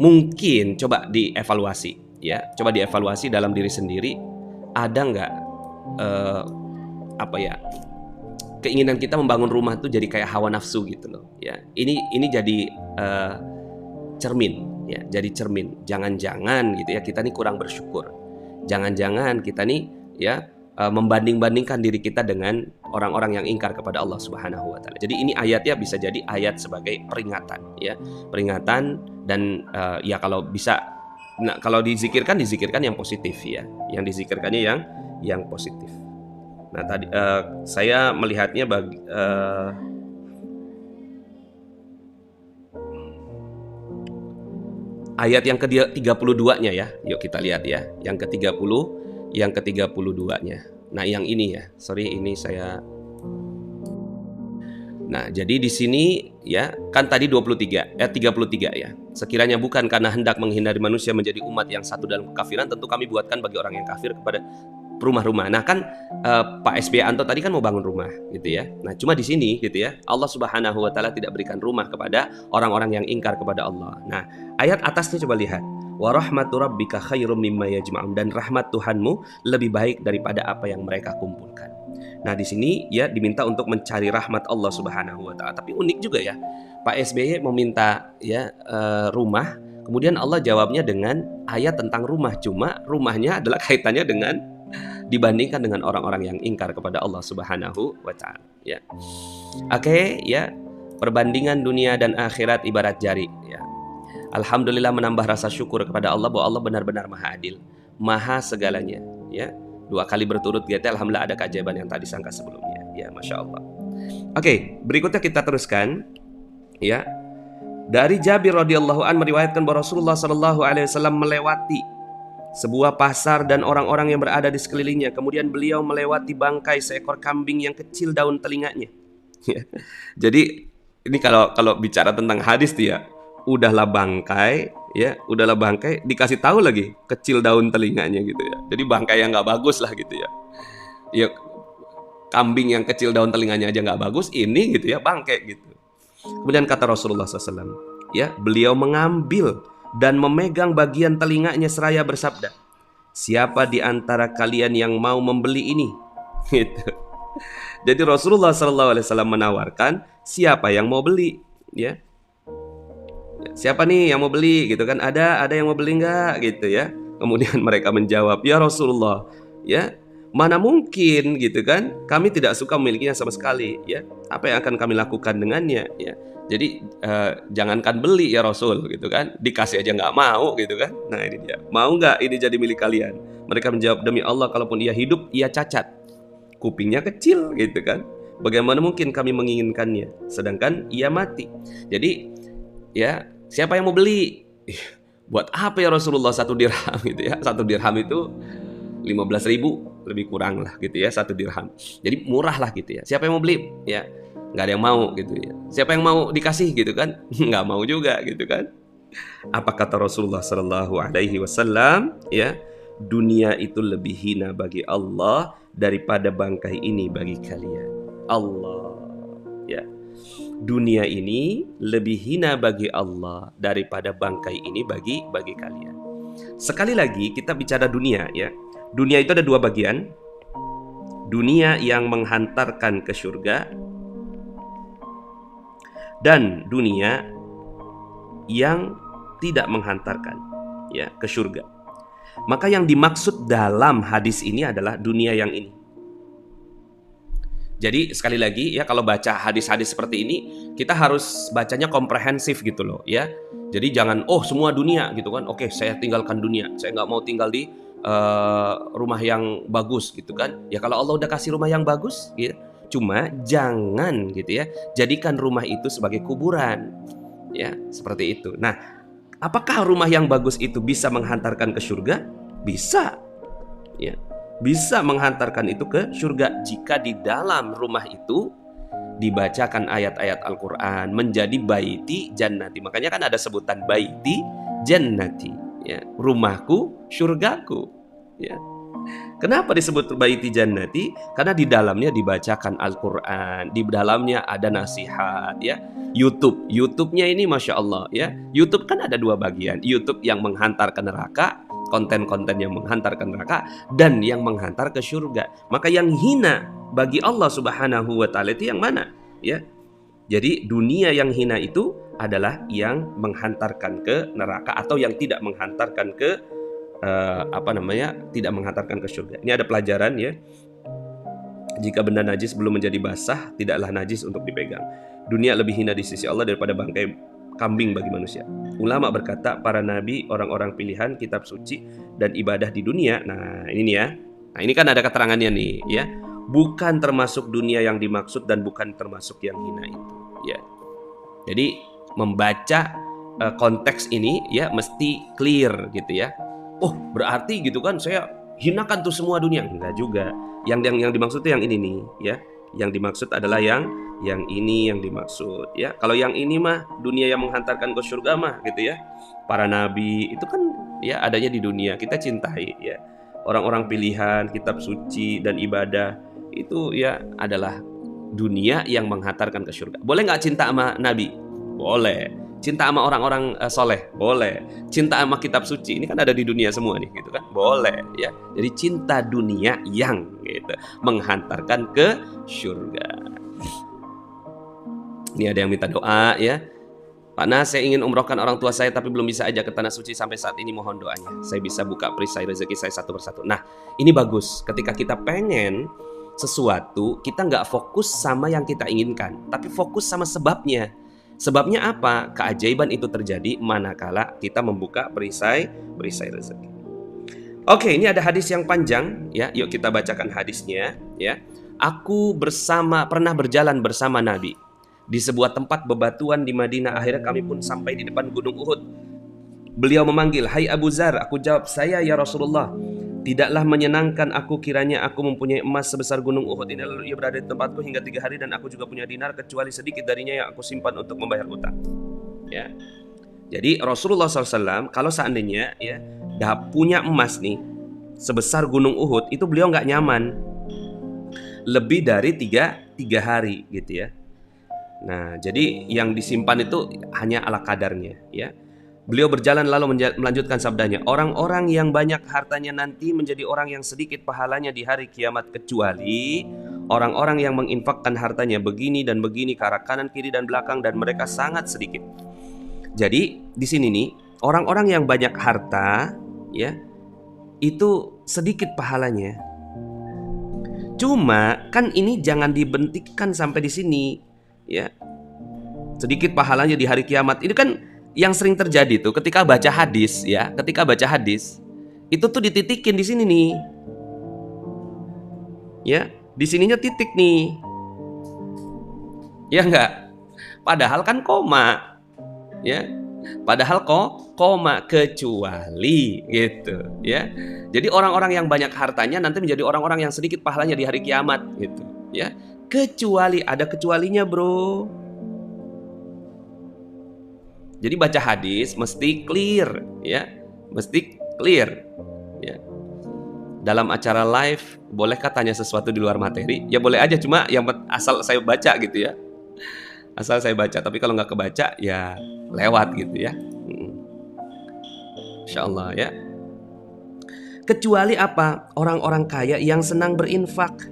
Mungkin coba dievaluasi, ya. Coba dievaluasi dalam diri sendiri. Ada nggak keinginan kita membangun rumah tuh jadi kayak hawa nafsu gitu loh, ya. Ini jadi cermin, ya. Jadi cermin. Jangan-jangan gitu ya kita nih kurang bersyukur. Jangan-jangan kita nih, ya, membanding-bandingkan diri kita dengan orang-orang yang ingkar kepada Allah Subhanahu wa taala. Jadi ini ayatnya bisa jadi ayat sebagai peringatan, ya. Peringatan dan ya kalau bisa, nah, kalau dizikirkan yang positif, ya. Yang dizikirkannya yang positif. Nah, tadi saya melihatnya ayat yang ke-32-nya, ya. Yuk kita lihat, ya. Yang ke-32-nya. Nah, yang ini, ya. Sorry, ini saya. Nah, jadi di sini, ya, kan tadi 33, ya. Sekiranya bukan karena hendak menghindari manusia menjadi umat yang satu dalam kekafiran, tentu kami buatkan bagi orang yang kafir kepada rumah-rumah. Nah, kan Pak SBY Anto tadi kan mau bangun rumah, gitu ya. Nah, cuma di sini, gitu ya, Allah Subhanahu wa taala tidak berikan rumah kepada orang-orang yang ingkar kepada Allah. Nah, ayat atasnya coba lihat. Wa rahmatu rabbika khairum mimma yajma'un, dan rahmat Tuhanmu lebih baik daripada apa yang mereka kumpulkan. Nah, di sini, ya, diminta untuk mencari rahmat Allah Subhanahu wa taala. Tapi unik juga, ya. Pak SBY meminta, ya, rumah, kemudian Allah jawabnya dengan ayat tentang rumah, cuma rumahnya adalah kaitannya dengan dibandingkan dengan orang-orang yang ingkar kepada Allah Subhanahu wa taala, ya. Oke, ya. Perbandingan dunia dan akhirat ibarat jari, ya. Alhamdulillah menambah rasa syukur kepada Allah bahwa Allah benar-benar Maha Adil, Maha segalanya, ya. 2 kali berturut gitu, alhamdulillah ada keajaiban yang tak disangka sebelumnya, ya, Masya Allah. Oke, berikutnya kita teruskan, ya. Dari Jabir radhiyallahu an meriwayatkan bahwa Rasulullah sallallahu alaihi wasallam melewati sebuah pasar dan orang-orang yang berada di sekelilingnya. Kemudian beliau melewati bangkai seekor kambing yang kecil daun telinganya. Jadi ini kalau bicara tentang hadis tuh, ya, udahlah bangkai, ya, udahlah bangkai, dikasih tahu lagi kecil daun telinganya gitu, ya. Jadi bangkai yang nggak bagus lah gitu, ya. Ya, kambing yang kecil daun telinganya aja nggak bagus, ini gitu, ya, bangkai gitu. Kemudian kata Rasulullah SAW, ya, beliau mengambil dan memegang bagian telinganya seraya bersabda, siapa di antara kalian yang mau membeli ini? Gitu. Jadi Rasulullah SAW menawarkan siapa yang mau beli, ya. Siapa nih yang mau beli gitu kan? Ada yang mau beli nggak gitu, ya. Kemudian mereka menjawab, ya Rasulullah, ya, mana mungkin gitu kan? Kami tidak suka memilikinya sama sekali, ya. Apa yang akan kami lakukan dengannya, ya. Jadi jangankan beli ya Rasul gitu kan, dikasih aja nggak mau gitu kan. Nah, ini dia, mau nggak ini jadi milik kalian? Mereka menjawab, demi Allah kalaupun ia hidup ia cacat, kupingnya kecil gitu kan. Bagaimana mungkin kami menginginkannya sedangkan ia mati? Jadi, ya, siapa yang mau beli? Buat apa ya Rasulullah 1 dirham gitu, ya. 1 dirham itu 15.000 lebih kurang lah gitu, ya, 1 dirham. Jadi murah lah gitu, ya. Siapa yang mau beli? Ya, nggak ada yang mau gitu, ya. Siapa yang mau dikasih gitu kan? Nggak mau juga gitu kan. Apa kata Rasulullah Sallallahu Alaihi Wasallam? Ya, dunia itu lebih hina bagi Allah daripada bangkai ini bagi kalian. Allah, ya, dunia ini lebih hina bagi Allah daripada bangkai ini bagi kalian. Sekali lagi kita bicara dunia, ya. Dunia itu ada dua bagian. Dunia yang menghantarkan ke surga dan dunia yang tidak menghantarkan, ya, ke surga. Maka yang dimaksud dalam hadis ini adalah dunia yang ini. Jadi sekali lagi ya, kalau baca hadis-hadis seperti ini kita harus bacanya komprehensif gitu loh, ya. Jadi jangan semua dunia gitu kan. Oke, saya tinggalkan dunia. Saya nggak mau tinggal di rumah yang bagus gitu kan. Ya kalau Allah udah kasih rumah yang bagus, ya. Cuma jangan gitu ya, jadikan rumah itu sebagai kuburan. Ya, seperti itu. Nah, apakah rumah yang bagus itu bisa menghantarkan ke surga? Bisa. Ya. Bisa menghantarkan itu ke surga jika di dalam rumah itu dibacakan ayat-ayat Al-Quran, menjadi baiti jannati. Makanya kan ada sebutan baiti jannati, ya, rumahku, surgaku, ya. Kenapa disebut baiti jannati? Karena di dalamnya dibacakan Al-Quran, di dalamnya ada nasihat, ya. YouTube-nya ini Masya Allah, ya. YouTube kan ada dua bagian, YouTube yang menghantar ke neraka, konten-konten yang menghantar ke neraka, dan yang menghantar ke surga. Maka yang hina bagi Allah Subhanahu wa Ta'ala itu yang mana? Ya. Jadi dunia yang hina itu adalah yang menghantarkan ke neraka atau yang tidak menghantarkan ke tidak menghantarkan ke surga. Ini ada pelajaran, ya. Jika benda najis belum menjadi basah, tidaklah najis untuk dipegang. Dunia lebih hina di sisi Allah daripada bangkai kambing bagi manusia. Ulama berkata, para nabi, orang-orang pilihan, kitab suci, dan ibadah di dunia. Nah, ini nih ya. Nah, ini kan ada keterangannya nih, ya. Bukan termasuk dunia yang dimaksud dan bukan termasuk yang hina itu, ya. Jadi membaca konteks ini, ya, mesti clear gitu ya. Oh, berarti gitu kan saya hinakan tuh semua dunia. Enggak juga. Yang dimaksud itu yang ini nih, ya. Yang dimaksud adalah yang ini yang dimaksud, ya. Kalau yang ini mah dunia yang menghantarkan ke surga mah gitu ya. Para nabi itu kan ya adanya di dunia, kita cintai, ya. Orang-orang pilihan, kitab suci dan ibadah itu ya adalah dunia yang menghantarkan ke surga. Boleh nggak cinta sama nabi? Boleh. Cinta sama orang-orang soleh? Boleh. Cinta sama kitab suci? Ini kan ada di dunia semua nih, gitu kan? Boleh, ya. Jadi cinta dunia yang gitu menghantarkan ke surga. Ini ada yang minta doa, ya. Pak Nas, saya ingin umrohkan orang tua saya tapi belum bisa ajak ke tanah suci sampai saat ini, mohon doanya. Saya bisa buka perisai rezeki saya satu persatu. Nah, ini bagus. Ketika kita pengen sesuatu, kita nggak fokus sama yang kita inginkan, tapi fokus sama sebabnya. Sebabnya apa? Keajaiban itu terjadi manakala kita membuka perisai rezeki. Oke, ini ada hadis yang panjang, ya. Yuk kita bacakan hadisnya, ya. Aku pernah berjalan bersama Nabi di sebuah tempat bebatuan di Madinah. Akhirnya kami pun sampai di depan gunung Uhud. Beliau memanggil, "Hai Abu Zar." Aku jawab, "Saya ya Rasulullah." "Tidaklah menyenangkan aku kiranya aku mempunyai emas sebesar gunung Uhud ini, lalu ia berada di tempatku hingga 3 hari dan aku juga punya dinar kecuali sedikit darinya yang aku simpan untuk membayar utang." Ya. Jadi Rasulullah SAW kalau seandainya ya punya emas nih sebesar gunung Uhud, itu beliau nggak nyaman lebih dari 3 hari gitu ya. Nah, jadi yang disimpan itu hanya ala kadarnya, ya. Beliau berjalan lalu melanjutkan sabdanya, "Orang-orang yang banyak hartanya nanti menjadi orang yang sedikit pahalanya di hari kiamat, kecuali orang-orang yang menginfakkan hartanya begini dan begini ke arah kanan, kiri, dan belakang, dan mereka sangat sedikit." Jadi di sini nih, orang-orang yang banyak harta, ya, itu sedikit pahalanya. Cuma kan ini jangan dibentikkan sampai di sini, ya. Sedikit pahalanya di hari kiamat. Ini kan yang sering terjadi tuh ketika baca hadis, ya. Ketika baca hadis, itu tuh dititikin di sini nih. Ya, di sininya titik nih. Ya enggak? Padahal kan koma. Ya. Padahal koma kecuali gitu, ya. Jadi orang-orang yang banyak hartanya nanti menjadi orang-orang yang sedikit pahalanya di hari kiamat gitu, ya. Kecuali, ada kecualinya, bro. Jadi baca hadis mesti clear, ya, mesti clear, ya. Dalam acara live, bolehkah tanya sesuatu di luar materi? Ya boleh aja, cuma yang asal saya baca gitu ya. Asal saya baca, tapi kalau nggak kebaca ya lewat gitu ya. Insya Allah ya. Kecuali apa? Orang-orang kaya yang senang berinfak,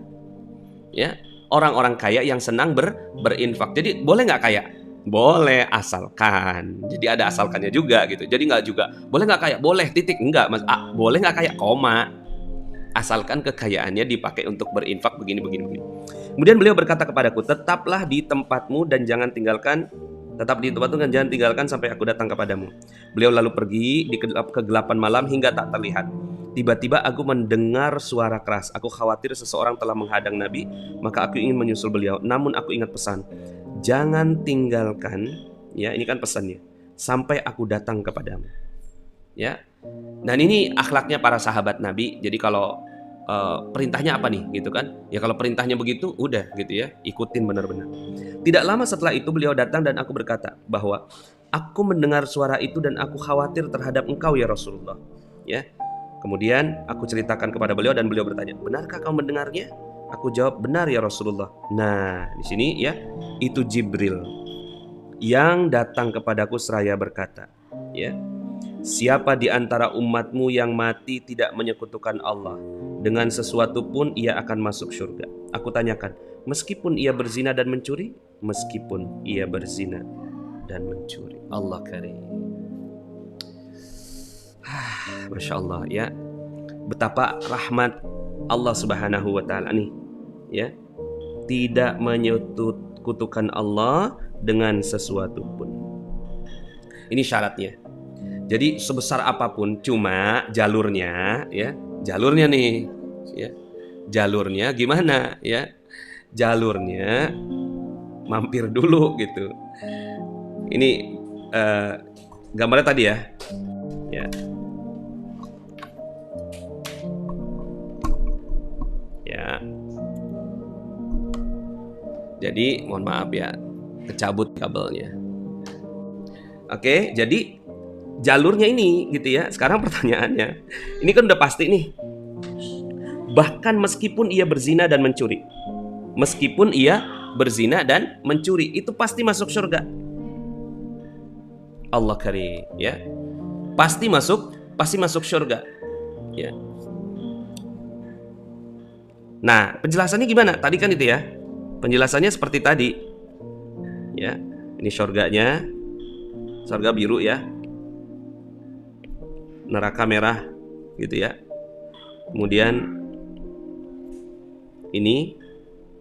ya. Orang-orang kaya yang senang berinfak. Jadi boleh nggak kaya? Boleh, asalkan. Jadi ada asalkannya juga gitu. Jadi nggak juga boleh nggak kaya? Boleh, titik. Enggak, Mas. Boleh nggak kaya? Koma. Asalkan kekayaannya dipakai untuk berinfak begini. Kemudian beliau berkata kepadaku, tetaplah di tempatmu dan jangan tinggalkan. Tetap di tempatmu dan jangan tinggalkan sampai aku datang kepadamu. Beliau lalu pergi di kegelapan malam hingga tak terlihat. Tiba-tiba aku mendengar suara keras. Aku khawatir seseorang telah menghadang Nabi, maka aku ingin menyusul beliau. Namun aku ingat pesan, jangan tinggalkan, ya ini kan pesannya, sampai aku datang kepadamu. Ya. Dan ini akhlaknya para sahabat Nabi. Jadi kalau perintahnya apa nih gitu kan? Ya kalau perintahnya begitu udah gitu ya, ikutin benar-benar. Tidak lama setelah itu beliau datang dan aku berkata bahwa aku mendengar suara itu dan aku khawatir terhadap engkau ya Rasulullah. Ya. Kemudian aku ceritakan kepada beliau dan beliau bertanya, benarkah kau mendengarnya? Aku jawab, benar ya Rasulullah. Nah, di sini ya, itu Jibril yang datang kepadaku seraya berkata, ya, siapa di antara umatmu yang mati tidak menyekutukan Allah dengan sesuatu pun ia akan masuk surga. Aku tanyakan, meskipun ia berzina dan mencuri? Meskipun ia berzina dan mencuri. Allah karim. Masya Allah ya. Betapa rahmat Allah subhanahu wa ta'ala nih, ya. Tidak menyekutukan Allah dengan sesuatu pun. Ini syaratnya. Jadi sebesar apapun, cuma jalurnya, ya, jalurnya nih, ya, jalurnya gimana, ya, jalurnya mampir dulu gitu. Ini gambarnya tadi ya, ya, ya. Jadi mohon maaf ya, kecabut kabelnya. Oke, jadi jalurnya ini gitu ya. Sekarang pertanyaannya, ini kan udah pasti nih. Bahkan meskipun ia berzina dan mencuri, meskipun ia berzina dan mencuri, itu pasti masuk surga. Allah karim, ya. Pasti masuk surga. Ya. Nah, penjelasannya gimana? Tadi kan itu ya. Penjelasannya seperti tadi. Ya. Ini surganya. Surga biru ya. Neraka merah gitu ya. Kemudian ini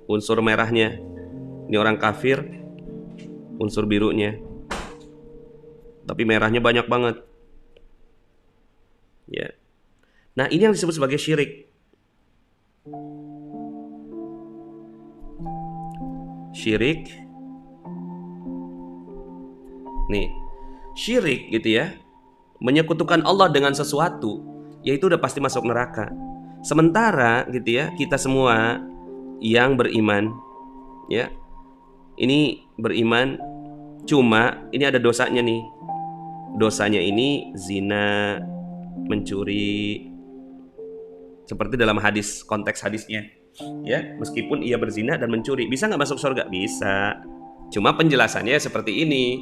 unsur merahnya. Ini orang kafir, unsur birunya. Tapi merahnya banyak banget. Ya. Nah, ini yang disebut sebagai syirik. Syirik. Nih, syirik gitu ya. Menyekutukan Allah dengan sesuatu, yaitu udah pasti masuk neraka. Sementara gitu ya, kita semua yang beriman, ya, ini beriman, cuma ini ada dosanya nih. Dosanya ini zina, mencuri, seperti dalam hadis, konteks hadisnya, ya, meskipun ia berzina dan mencuri, bisa nggak masuk surga? Bisa. Cuma penjelasannya seperti ini.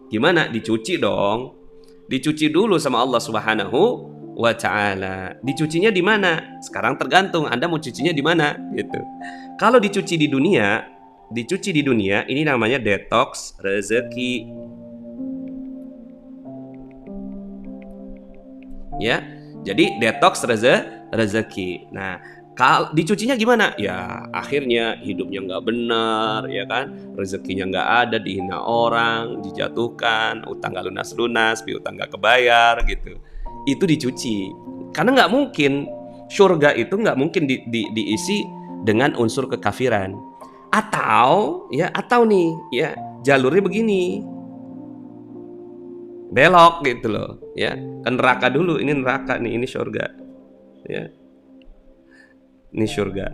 Gimana? Dicuci dong. Dicuci dulu sama Allah Subhanahu wa ta'ala. Dicucinya di mana? Sekarang tergantung Anda mau cucinya di mana gitu. Kalau dicuci di dunia, ini namanya detox rezeki. Ya. Jadi detox rezeki. Nah, kalau dicucinya gimana? Ya akhirnya hidupnya nggak benar, ya kan? Rezekinya nggak ada, dihina orang, dijatuhkan, utang nggak lunas, piutang nggak kebayar gitu. Itu dicuci. Karena nggak mungkin, surga itu nggak mungkin diisi dengan unsur kekafiran. Atau nih, ya jalurnya begini, belok gitu loh, ya. Kan neraka dulu, ini neraka nih, ini surga, ya. Ini surga.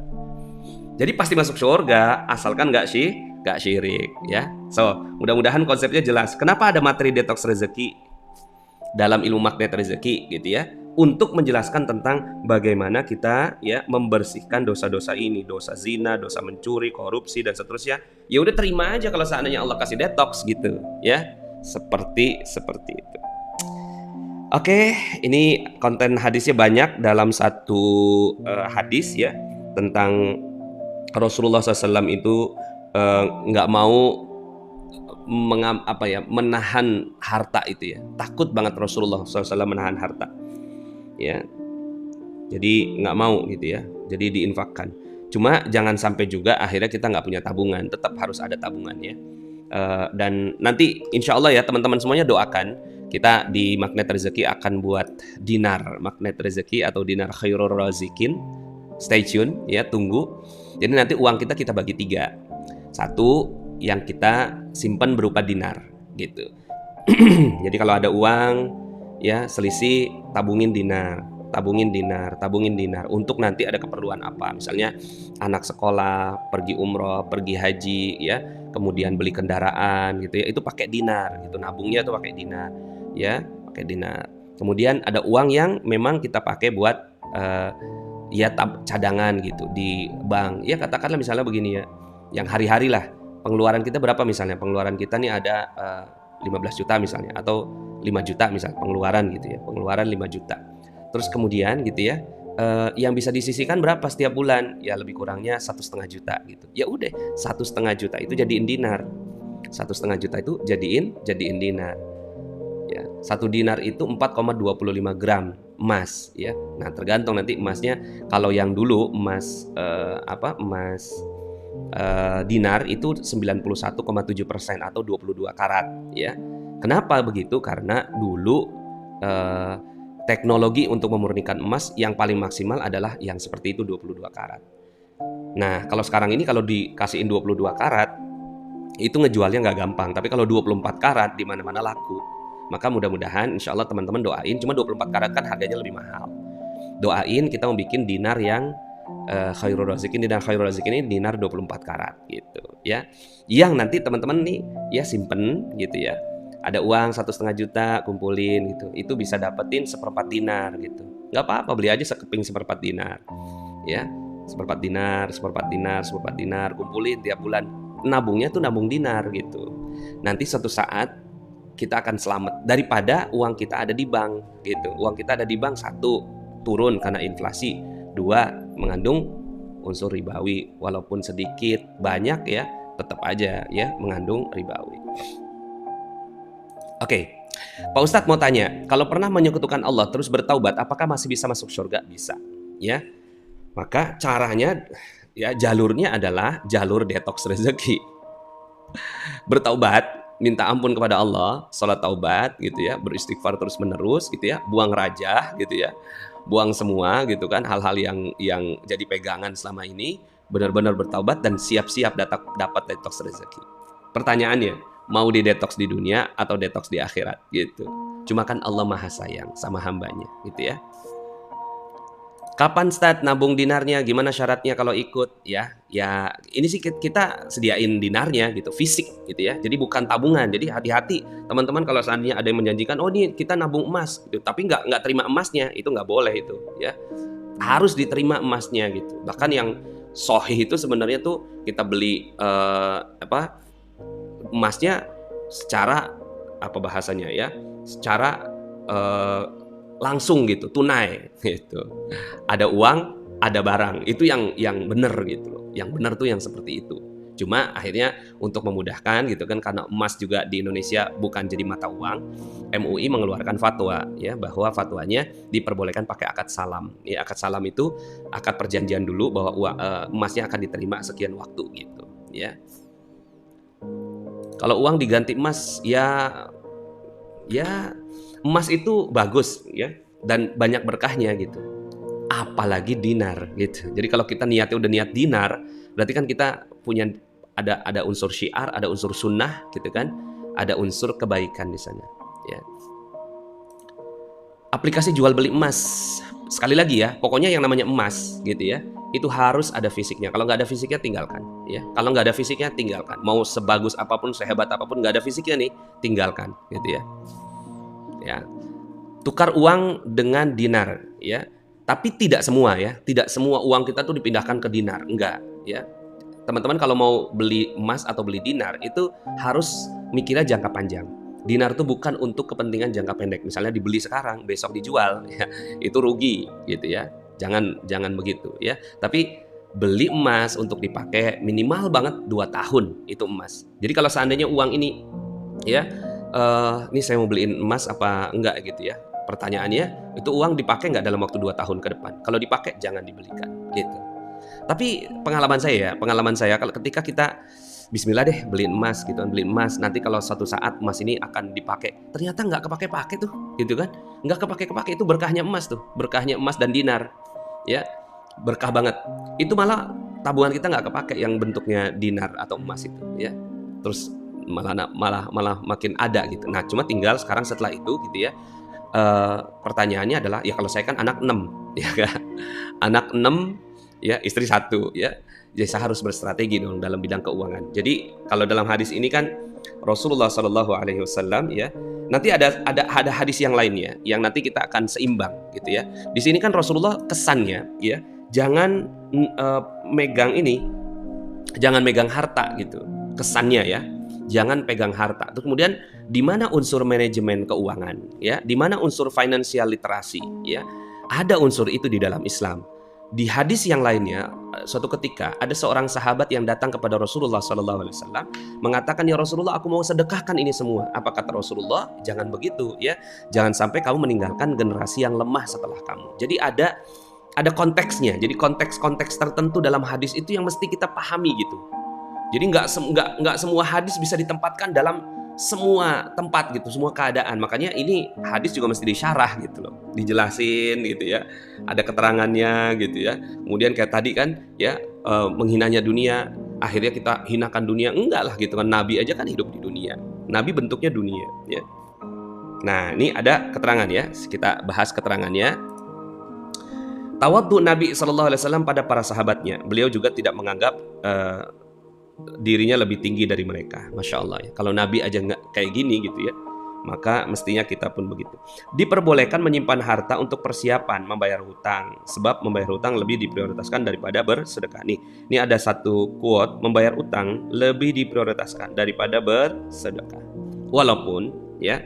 Jadi pasti masuk surga, asalkan nggak nggak syirik ya. So, mudah-mudahan konsepnya jelas. Kenapa ada materi detox rezeki dalam ilmu magnet rezeki gitu ya? Untuk menjelaskan tentang bagaimana kita ya membersihkan dosa-dosa ini, dosa zina, dosa mencuri, korupsi dan seterusnya. Ya udah terima aja kalau seandainya Allah kasih detox gitu ya. Seperti itu. Oke, ini konten hadisnya banyak dalam satu hadis ya tentang Rasulullah SAW itu nggak mau menahan harta itu ya. Takut banget Rasulullah SAW menahan harta. Ya, jadi nggak mau gitu ya, jadi diinfakkan. Cuma jangan sampai juga akhirnya kita nggak punya tabungan, tetap harus ada tabungannya. Dan nanti insya Allah ya teman-teman semuanya doakan, kita di Magnet Rezeki akan buat dinar Magnet Rezeki atau dinar Khairul Razikin. Stay tune ya, tunggu. Jadi nanti uang kita bagi 3. Satu yang kita simpan berupa dinar gitu. Jadi kalau ada uang ya selisih, tabungin dinar untuk nanti ada keperluan apa, misalnya anak sekolah, pergi umroh, pergi haji ya, kemudian beli kendaraan gitu ya, itu pakai dinar gitu, nabungnya tuh pakai dinar ya, pakai dinar. Kemudian ada uang yang memang kita pakai buat ya cadangan gitu di bank ya, katakanlah misalnya begini ya, yang hari-hari lah pengeluaran kita berapa, misalnya pengeluaran kita nih ada 15 juta misalnya, atau 5 juta misalnya pengeluaran gitu ya, pengeluaran 5 juta. Terus kemudian gitu ya, yang bisa disisihkan berapa setiap bulan? Ya lebih kurangnya 1,5 juta gitu. Ya udah 1,5 juta itu jadiin dinar. 1,5 juta itu jadiin dinar. Ya, 1 dinar itu 4,25 gram emas ya. Nah, tergantung nanti emasnya. Kalau yang dulu emas dinar itu 91,7% atau 22 karat ya. Kenapa begitu? Karena dulu teknologi untuk memurnikan emas yang paling maksimal adalah yang seperti itu, 22 karat. Nah, kalau sekarang ini kalau dikasihin 22 karat itu ngejualnya nggak gampang, tapi kalau 24 karat di mana-mana laku. Maka mudah-mudahan insya Allah teman-teman doain, cuma 24 karat kan harganya lebih mahal. Doain kita mau bikin dinar yang Khairul Razikin, dinar Khairul Razikin ini dinar 24 karat gitu ya. Yang nanti teman-teman nih ya simpen gitu ya. Ada uang 1,5 juta kumpulin gitu, itu bisa dapetin 1/4 dinar gitu. Nggak apa-apa, beli aja sekeping 1/4 dinar ya, 1/4 dinar, 1/4 dinar, 1/4 dinar, kumpulin tiap bulan. Nabungnya tuh nabung dinar gitu. Nanti suatu saat kita akan selamat daripada uang kita ada di bank gitu. Uang kita ada di bank, 1 turun karena inflasi, 2 mengandung unsur ribawi, walaupun sedikit banyak ya tetap aja ya mengandung ribawi. Oke, Pak Ustadz mau tanya, kalau pernah menyekutukan Allah terus bertaubat, apakah masih bisa masuk surga? Bisa, ya. Maka caranya, ya jalurnya adalah jalur detox rezeki. Bertaubat, minta ampun kepada Allah, salat taubat, gitu ya, beristighfar terus menerus, gitu ya, buang rajah, gitu ya, buang semua, gitu kan, hal-hal yang jadi pegangan selama ini, benar-benar bertaubat dan siap-siap dapat detox rezeki. Pertanyaannya, mau di detox di dunia atau detox di akhirat gitu. Cuma kan Allah Maha sayang sama hambanya gitu ya. Kapan start nabung dinarnya? Gimana syaratnya kalau ikut ya? Ya ini sih kita sediain dinarnya gitu, fisik gitu ya. Jadi bukan tabungan. Jadi hati-hati teman-teman kalau seandainya ada yang menjanjikan, oh ini kita nabung emas gitu, tapi nggak terima emasnya, itu nggak boleh itu ya. Harus diterima emasnya gitu. Bahkan yang sahih itu sebenarnya tuh kita beli emasnya secara apa bahasanya ya, secara langsung gitu, tunai gitu. Ada uang, ada barang, itu yang benar gitu loh. Yang benar tuh yang seperti itu. Cuma akhirnya untuk memudahkan gitu kan, karena emas juga di Indonesia bukan jadi mata uang, MUI mengeluarkan fatwa ya, bahwa fatwanya diperbolehkan pakai akad salam. Ya, akad salam itu akad perjanjian dulu bahwa emasnya akan diterima sekian waktu gitu ya. Kalau uang diganti emas ya emas itu bagus ya dan banyak berkahnya gitu. Apalagi dinar gitu. Jadi kalau kita niatnya udah niat dinar, berarti kan kita punya ada unsur syiar, ada unsur sunnah gitu kan, ada unsur kebaikan di sana ya. Aplikasi jual beli emas, sekali lagi ya, pokoknya yang namanya emas gitu ya, itu harus ada fisiknya. Kalau nggak ada fisiknya, tinggalkan. Ya, kalau nggak ada fisiknya, tinggalkan. Mau sebagus apapun, sehebat apapun, nggak ada fisiknya nih, tinggalkan, gitu ya. Ya, tukar uang dengan dinar, ya. Tapi tidak semua ya, tidak semua uang kita tuh dipindahkan ke dinar, enggak, ya. Teman-teman kalau mau beli emas atau beli dinar itu harus mikirnya jangka panjang. Dinar itu bukan untuk kepentingan jangka pendek. Misalnya dibeli sekarang, besok dijual, ya, itu rugi, gitu ya. Jangan begitu, ya. Tapi beli emas untuk dipakai minimal banget 2 tahun itu emas. Jadi kalau seandainya uang ini, ya, ini saya mau beliin emas apa enggak gitu ya. Pertanyaannya, itu uang dipakai nggak dalam waktu 2 tahun ke depan? Kalau dipakai, jangan dibelikan, gitu. Tapi pengalaman saya kalau ketika kita Bismillah deh beliin emas gitu kan, beliin emas, nanti kalau suatu saat emas ini akan dipakai, ternyata nggak kepake-pakai tuh, gitu kan? Nggak kepake-pakai, itu berkahnya emas tuh, berkahnya emas dan dinar, ya, berkah banget. Itu malah tabungan kita nggak kepake yang bentuknya dinar atau emas itu, ya. Terus malah makin ada gitu. Nah, cuma tinggal sekarang setelah itu gitu ya. Pertanyaannya adalah, ya kalau saya kan anak 6, ya kan? Anak 6, ya, istri 1, ya. Jadi saya harus berstrategi dong dalam bidang keuangan. Jadi kalau dalam hadis ini kan Rasulullah SAW, ya, nanti ada hadis yang lainnya yang nanti kita akan seimbang gitu ya. Di sini kan Rasulullah kesannya, ya, jangan megang harta gitu. Kesannya ya, jangan pegang harta. Terus kemudian di mana unsur manajemen keuangan, ya, di mana unsur financial literasi, ya, ada unsur itu di dalam Islam. Di hadis yang lainnya, suatu ketika ada seorang sahabat yang datang kepada Rasulullah SAW mengatakan, ya Rasulullah, aku mau sedekahkan ini semua. Apa kata Rasulullah? Jangan begitu, ya. Jangan sampai kamu meninggalkan generasi yang lemah setelah kamu. Jadi ada konteksnya. Jadi konteks tertentu dalam hadis itu yang mesti kita pahami gitu. Jadi nggak semua hadis bisa ditempatkan dalam semua tempat gitu, semua keadaan. Makanya ini hadis juga mesti disyarah gitu loh, dijelasin gitu ya. Ada keterangannya gitu ya. Kemudian kayak tadi kan ya, menghinanya dunia, akhirnya kita hinakan dunia. Enggak lah gitu kan, Nabi aja kan hidup di dunia. Nabi bentuknya dunia, ya. Nah, ini ada keterangan ya. Kita bahas keterangannya. Tawadhu Nabi SAW pada para sahabatnya. Beliau juga tidak menganggap dirinya lebih tinggi dari mereka. Masya Allah ya. Kalau Nabi aja nggak kayak gini gitu ya, maka mestinya kita pun begitu. Diperbolehkan menyimpan harta untuk persiapan membayar hutang, sebab membayar hutang lebih diprioritaskan daripada bersedekah. Ini ada satu quote, membayar hutang lebih diprioritaskan daripada bersedekah. Walaupun ya,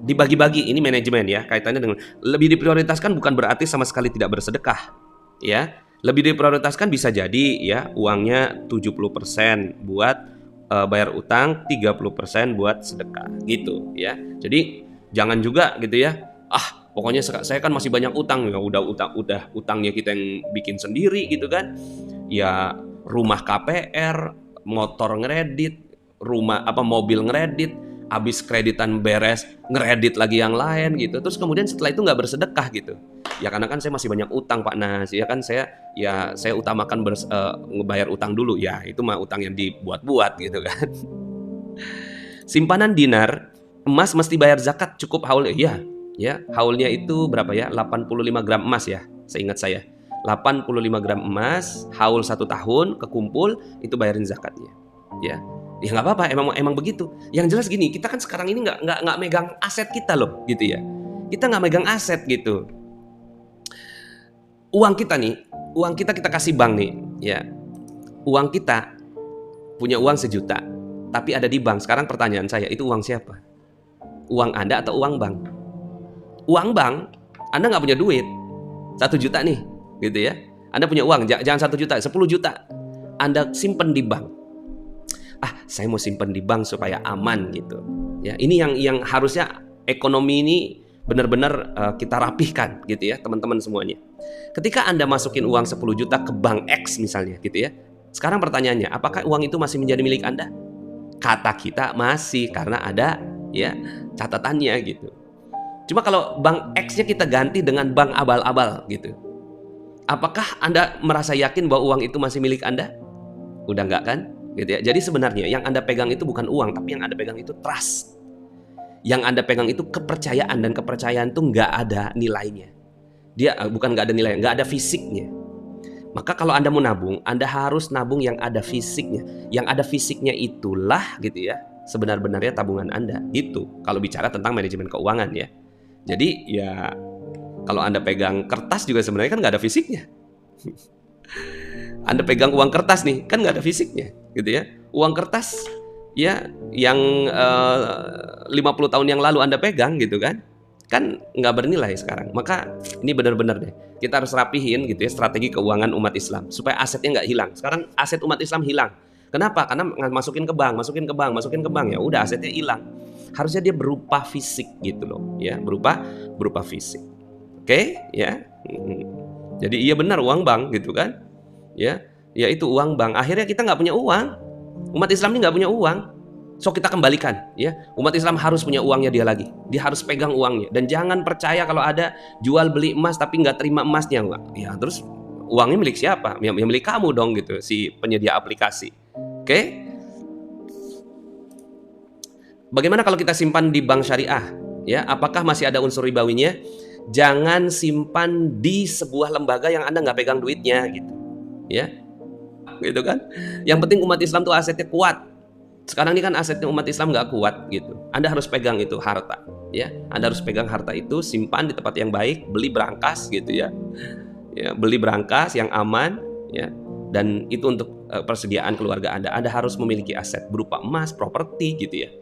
dibagi-bagi, ini manajemen ya, kaitannya dengan lebih diprioritaskan bukan berarti sama sekali tidak bersedekah, ya. Lebih diprioritaskan bisa jadi ya, uangnya 70% buat bayar utang, 30% buat sedekah gitu ya. Jadi jangan juga gitu ya, pokoknya saya kan masih banyak utang, ya udah utangnya kita yang bikin sendiri gitu kan. Ya rumah KPR, motor ngeredit, mobil ngeredit, habis kreditan beres ngeredit lagi yang lain gitu. Terus kemudian setelah itu nggak bersedekah gitu. Ya karena kan saya masih banyak utang Pak Nas, ya kan saya utamakan ngebayar utang dulu, ya itu mah utang yang dibuat-buat gitu kan. Simpanan dinar, emas mesti bayar zakat cukup haul, ya haulnya itu berapa ya, 85 gram emas ya, seingat saya 85 gram emas, haul 1 tahun kekumpul, itu bayarin zakatnya, ya nggak apa-apa, emang begitu. Yang jelas gini, kita kan sekarang ini nggak megang aset kita loh gitu ya, kita nggak megang aset gitu. Uang kita kita kasih bank nih, ya. Uang kita punya uang 1 juta, tapi ada di bank. Sekarang pertanyaan saya, itu uang siapa? Uang Anda atau uang bank? Uang bank, Anda nggak punya duit 1 juta nih, gitu ya. Anda punya uang, jangan 1 juta, 10 juta. Anda simpen di bank. Saya mau simpen di bank supaya aman gitu. Ya, ini yang harusnya ekonomi ini benar-benar kita rapihkan gitu ya, teman-teman semuanya. Ketika Anda masukin uang 10 juta ke bank X misalnya gitu ya. Sekarang pertanyaannya, apakah uang itu masih menjadi milik Anda? Kata kita masih, karena ada ya catatannya gitu. Cuma kalau bank X-nya kita ganti dengan bank abal-abal gitu. Apakah Anda merasa yakin bahwa uang itu masih milik Anda? Udah enggak kan? Gitu ya. Jadi sebenarnya yang Anda pegang itu bukan uang, tapi yang Anda pegang itu trust. Yang Anda pegang itu kepercayaan, dan kepercayaan itu nggak ada nilainya. Dia bukan nggak ada nilai, nggak ada fisiknya. Maka kalau Anda mau nabung, Anda harus nabung yang ada fisiknya. Yang ada fisiknya itulah gitu ya, sebenar-benarnya tabungan Anda. Itu kalau bicara tentang manajemen keuangan ya. Jadi ya kalau Anda pegang kertas juga sebenarnya kan nggak ada fisiknya. Anda pegang uang kertas nih, kan nggak ada fisiknya gitu ya. Uang kertas ya yang 50 tahun yang lalu Anda pegang gitu kan nggak bernilai sekarang. Maka ini benar-benar deh, kita harus rapihin gitu ya strategi keuangan umat Islam supaya asetnya nggak hilang. Sekarang aset umat Islam hilang. Kenapa? Karena masukin ke bank, ya udah asetnya hilang. Harusnya dia berupa fisik gitu loh, ya berupa fisik. Oke, ya. Jadi iya benar uang bank gitu kan, ya itu uang bank. Akhirnya kita nggak punya uang. Umat Islam ini nggak punya uang. So kita kembalikan ya, umat Islam harus punya uangnya dia lagi. Dia harus pegang uangnya dan jangan percaya kalau ada jual beli emas tapi nggak terima emasnya. Ya terus uangnya milik siapa? Ya milik kamu dong gitu, si penyedia aplikasi. Oke? Bagaimana kalau kita simpan di bank syariah? Ya, apakah masih ada unsur ribawinya? Jangan simpan di sebuah lembaga yang Anda nggak pegang duitnya gitu. Ya. Gitu kan? Yang penting umat Islam tuh asetnya kuat. Sekarang ini kan asetnya umat Islam nggak kuat gitu. Anda harus pegang itu harta, ya. Anda harus pegang harta itu, simpan di tempat yang baik, beli berangkas gitu ya. Ya, beli berangkas yang aman, ya. Dan itu untuk persediaan keluarga Anda. Anda harus memiliki aset berupa emas, properti gitu ya.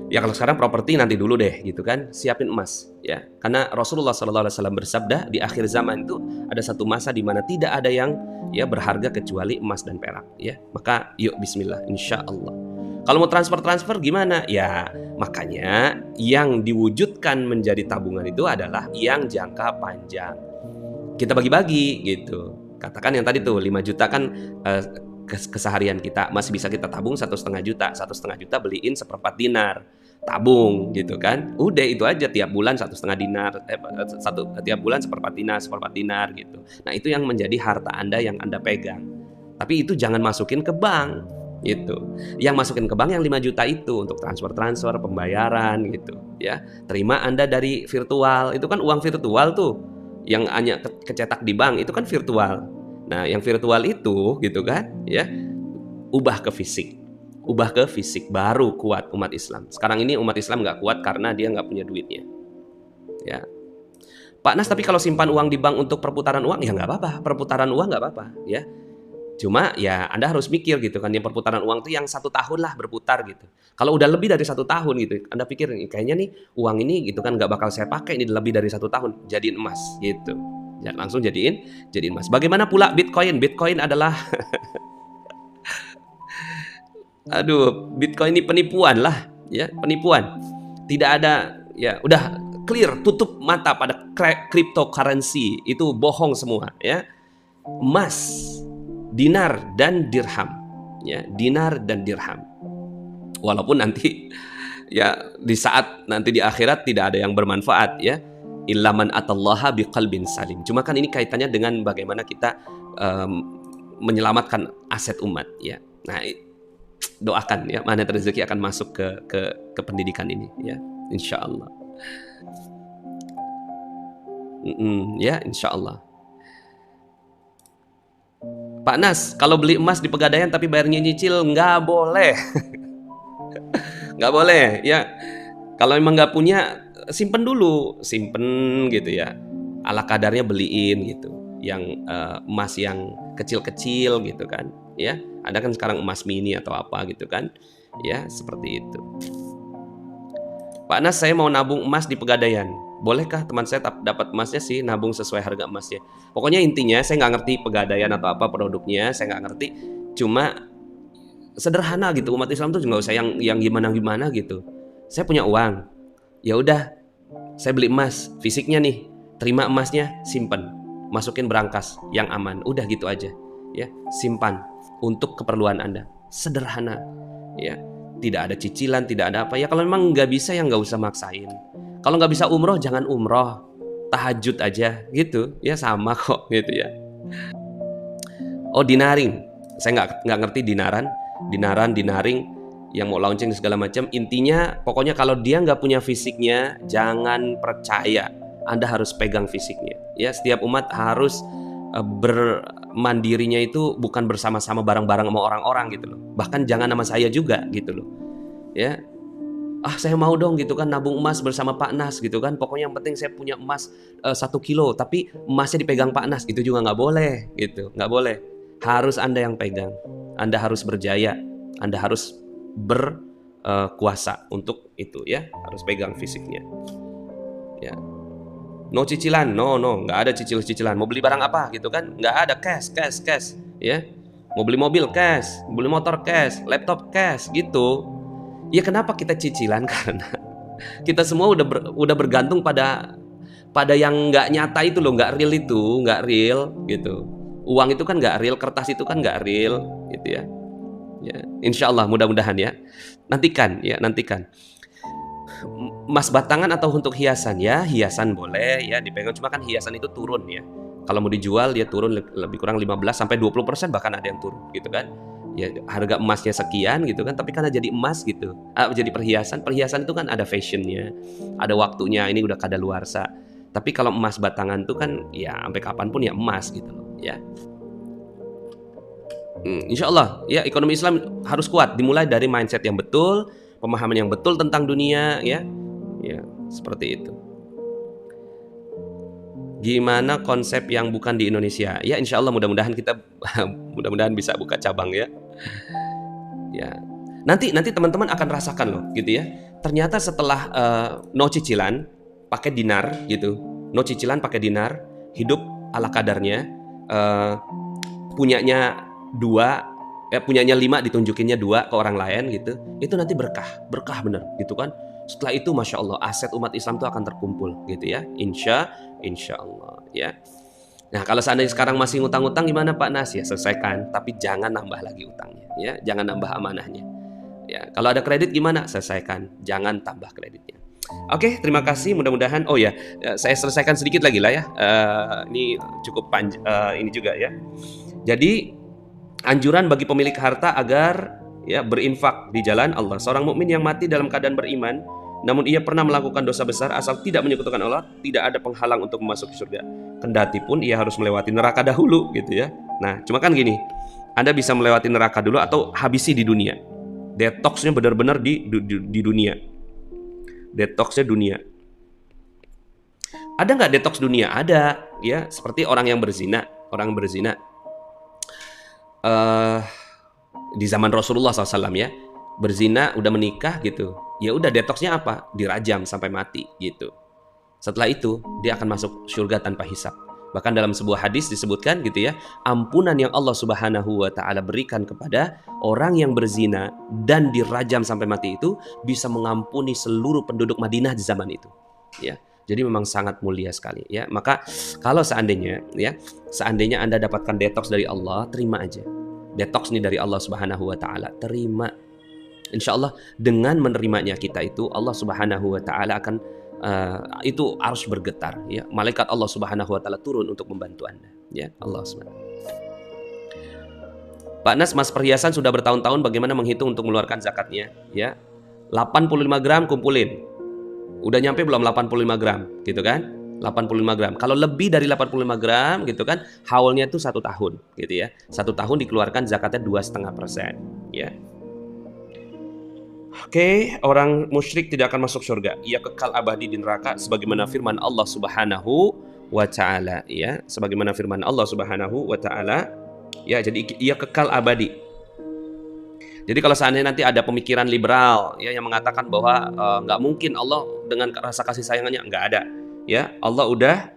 Ya kalau sekarang properti nanti dulu deh gitu kan, siapin emas ya. Karena Rasulullah SAW bersabda di akhir zaman itu ada satu masa di mana tidak ada yang ya berharga kecuali emas dan perak ya. Maka yuk bismillah insya Allah. Kalau mau transfer gimana? Ya makanya yang diwujudkan menjadi tabungan itu adalah yang jangka panjang. Kita bagi-bagi gitu. Katakan yang tadi tuh 5 juta kan keseharian kita masih bisa kita tabung 1,5 juta. 1,5 juta beliin 1/4 dinar. Tabung gitu kan, udah itu aja tiap bulan 1,5 dinar, tiap bulan 1/4 dinar gitu. Nah itu yang menjadi harta Anda yang Anda pegang. Tapi itu jangan masukin ke bank gitu. Yang masukin ke bank yang 5 juta itu untuk transfer pembayaran gitu ya. Terima Anda dari virtual, itu kan uang virtual tuh yang hanya kecetak di bank itu kan virtual. Nah yang virtual itu gitu kan ya, ubah ke fisik baru kuat umat Islam. Sekarang ini umat Islam nggak kuat karena dia nggak punya duitnya. Ya, Pak Nas, tapi kalau simpan uang di bank untuk perputaran uang ya nggak apa-apa, perputaran uang nggak apa-apa, ya. Cuma ya Anda harus mikir gitu kan, yang perputaran uang itu yang 1 tahun lah berputar gitu. Kalau udah lebih dari 1 tahun gitu, Anda pikir kayaknya nih uang ini gitu kan nggak bakal saya pakai ini lebih dari 1 tahun, jadiin emas gitu. Ya, langsung jadiin emas. Bagaimana pula Bitcoin? Bitcoin adalah Bitcoin ini penipuan lah, ya, penipuan. Tidak ada, ya, udah clear, tutup mata pada cryptocurrency, itu bohong semua, ya. Emas, dinar dan dirham, ya, dinar dan dirham. Walaupun nanti, ya, di saat nanti di akhirat tidak ada yang bermanfaat, ya. Illa man atallaha biqalbin salim. Cuma kan ini kaitannya dengan bagaimana kita menyelamatkan aset umat, ya. Nah, doakan ya, mana rezeki akan masuk ke pendidikan ini ya, insya Allah. Ya insya Allah. Pak Nas, kalau beli emas di Pegadaian tapi bayarnya nyicil nggak boleh. Nggak boleh ya. Kalau memang nggak punya, simpen dulu, simpen gitu ya, ala kadarnya beliin gitu, yang emas yang kecil-kecil gitu kan ya. Ada kan sekarang emas mini atau apa gitu kan ya, seperti itu. Pak Nas, saya mau nabung emas di Pegadaian, bolehkah teman saya dapat emasnya sih, nabung sesuai harga emasnya? Pokoknya intinya saya nggak ngerti Pegadaian atau apa produknya, saya nggak ngerti. Cuma sederhana gitu, umat Islam tuh nggak usah yang gimana gitu. Saya punya uang, ya udah saya beli emas fisiknya nih, terima emasnya, simpen, masukin berangkas yang aman, udah gitu aja ya, simpan untuk keperluan Anda. Sederhana ya, tidak ada cicilan, tidak ada apa ya. Kalau memang nggak bisa ya nggak usah maksain. Kalau nggak bisa umroh jangan umroh, tahajud aja gitu ya, sama kok gitu ya. Oh, dinaring, saya nggak ngerti dinaring yang mau launching segala macam. Intinya pokoknya kalau dia nggak punya fisiknya jangan percaya Anda harus pegang fisiknya. Ya, setiap umat harus bermandirinya itu bukan bersama-sama bareng-bareng sama orang-orang gitu loh. Bahkan jangan sama saya juga gitu loh. Ya. Saya mau dong gitu kan nabung emas bersama Pak Nas gitu kan. Pokoknya yang penting saya punya emas 1 kilo, tapi emasnya dipegang Pak Nas. Itu juga nggak boleh gitu, nggak boleh. Harus Anda yang pegang. Anda harus berjaya. Anda harus berkuasa untuk itu ya. Harus pegang fisiknya. Ya. No cicilan, no, nggak ada cicilan. Mau beli barang apa gitu kan? Nggak ada, cash, ya. Mau beli mobil cash, beli motor cash, laptop cash gitu. Ya kenapa kita cicilan? Karena kita semua udah bergantung pada yang nggak nyata itu loh, nggak real gitu. Uang itu kan nggak real, kertas itu kan nggak real, gitu ya. Ya, insya Allah mudah-mudahan ya. Nantikan. Emas batangan atau untuk hiasan ya, hiasan boleh ya dipegang, cuma kan hiasan itu turun ya. Kalau mau dijual dia turun lebih kurang 15-20% bahkan ada yang turun gitu kan. Ya harga emasnya sekian gitu kan, tapi karena jadi emas gitu, jadi perhiasan itu kan ada fashionnya, ada waktunya, ini udah kadaluarsa. Tapi kalau emas batangan tuh kan ya sampai kapanpun ya emas gitu loh ya. Insya Allah ya, ekonomi Islam harus kuat, dimulai dari mindset yang betul, pemahaman yang betul tentang dunia ya seperti itu. Gimana konsep yang bukan di Indonesia? Ya insya Allah mudah-mudahan kita mudah-mudahan bisa buka cabang ya. Ya nanti teman-teman akan rasakan loh gitu ya. Ternyata setelah no cicilan pakai dinar gitu, no cicilan pakai dinar, hidup ala kadarnya, punyanya 2, punyanya 5 ditunjukinnya 2 ke orang lain gitu, itu nanti berkah bener gitu kan. Setelah itu Masya Allah aset umat Islam itu akan terkumpul gitu ya, insya Allah ya. Nah kalau seandainya sekarang masih ngutang-ngutang gimana Pak Nas? Ya selesaikan, tapi jangan nambah lagi utangnya ya, jangan nambah amanahnya ya. Kalau ada kredit gimana? Selesaikan, jangan tambah kreditnya. Oke, terima kasih, mudah-mudahan. Oh ya, saya selesaikan sedikit lagi lah ya, ini cukup panjang ini juga ya. Jadi anjuran bagi pemilik harta agar ya berinfak di jalan Allah. Seorang mukmin yang mati dalam keadaan beriman, namun ia pernah melakukan dosa besar, asal tidak menyekutukan Allah, tidak ada penghalang untuk memasuki surga. Kendati pun ia harus melewati neraka dahulu gitu ya. Nah, cuma kan gini, Anda bisa melewati neraka dulu atau habisi di dunia. Detoxnya benar-benar di dunia. Detoxnya dunia. Ada nggak detox dunia? Ada ya, seperti orang yang berzina. Di zaman Rasulullah SAW ya, berzina udah menikah gitu, ya udah detoxnya apa? Dirajam sampai mati gitu. Setelah itu dia akan masuk surga tanpa hisab. Bahkan dalam sebuah hadis disebutkan gitu ya, ampunan yang Allah Subhanahu wa Ta'ala berikan kepada orang yang berzina dan dirajam sampai mati itu bisa mengampuni seluruh penduduk Madinah di zaman itu ya. Jadi memang sangat mulia sekali ya. Maka kalau seandainya Anda dapatkan detox dari Allah, terima aja. Detox nih dari Allah Subhanahu wa Ta'ala, terima. Insya Allah dengan menerimanya kita itu, Allah Subhanahu wa Ta'ala akan itu harus bergetar ya. Malaikat Allah Subhanahu wa Ta'ala turun untuk membantu Anda ya. Allah Subhanahu. Pak Nas, mas perhiasan sudah bertahun-tahun, bagaimana menghitung untuk mengeluarkan zakatnya ya? 85 gram kumpulin. Udah nyampe belum 85 gram gitu kan? 85 gram. Kalau lebih dari 85 gram gitu kan, haulnya itu 1 tahun gitu ya. 1 tahun dikeluarkan zakatnya 2,5% ya. Oke, orang musyrik tidak akan masuk surga. Ia kekal abadi di neraka sebagaimana firman Allah Subhanahu wa Ta'ala ya. Sebagaimana firman Allah Subhanahu wa Ta'ala ya, jadi ia kekal abadi. Jadi kalau seandainya nanti ada pemikiran liberal ya yang mengatakan bahwa nggak mungkin Allah dengan rasa kasih sayangnya, nggak ada ya. Allah udah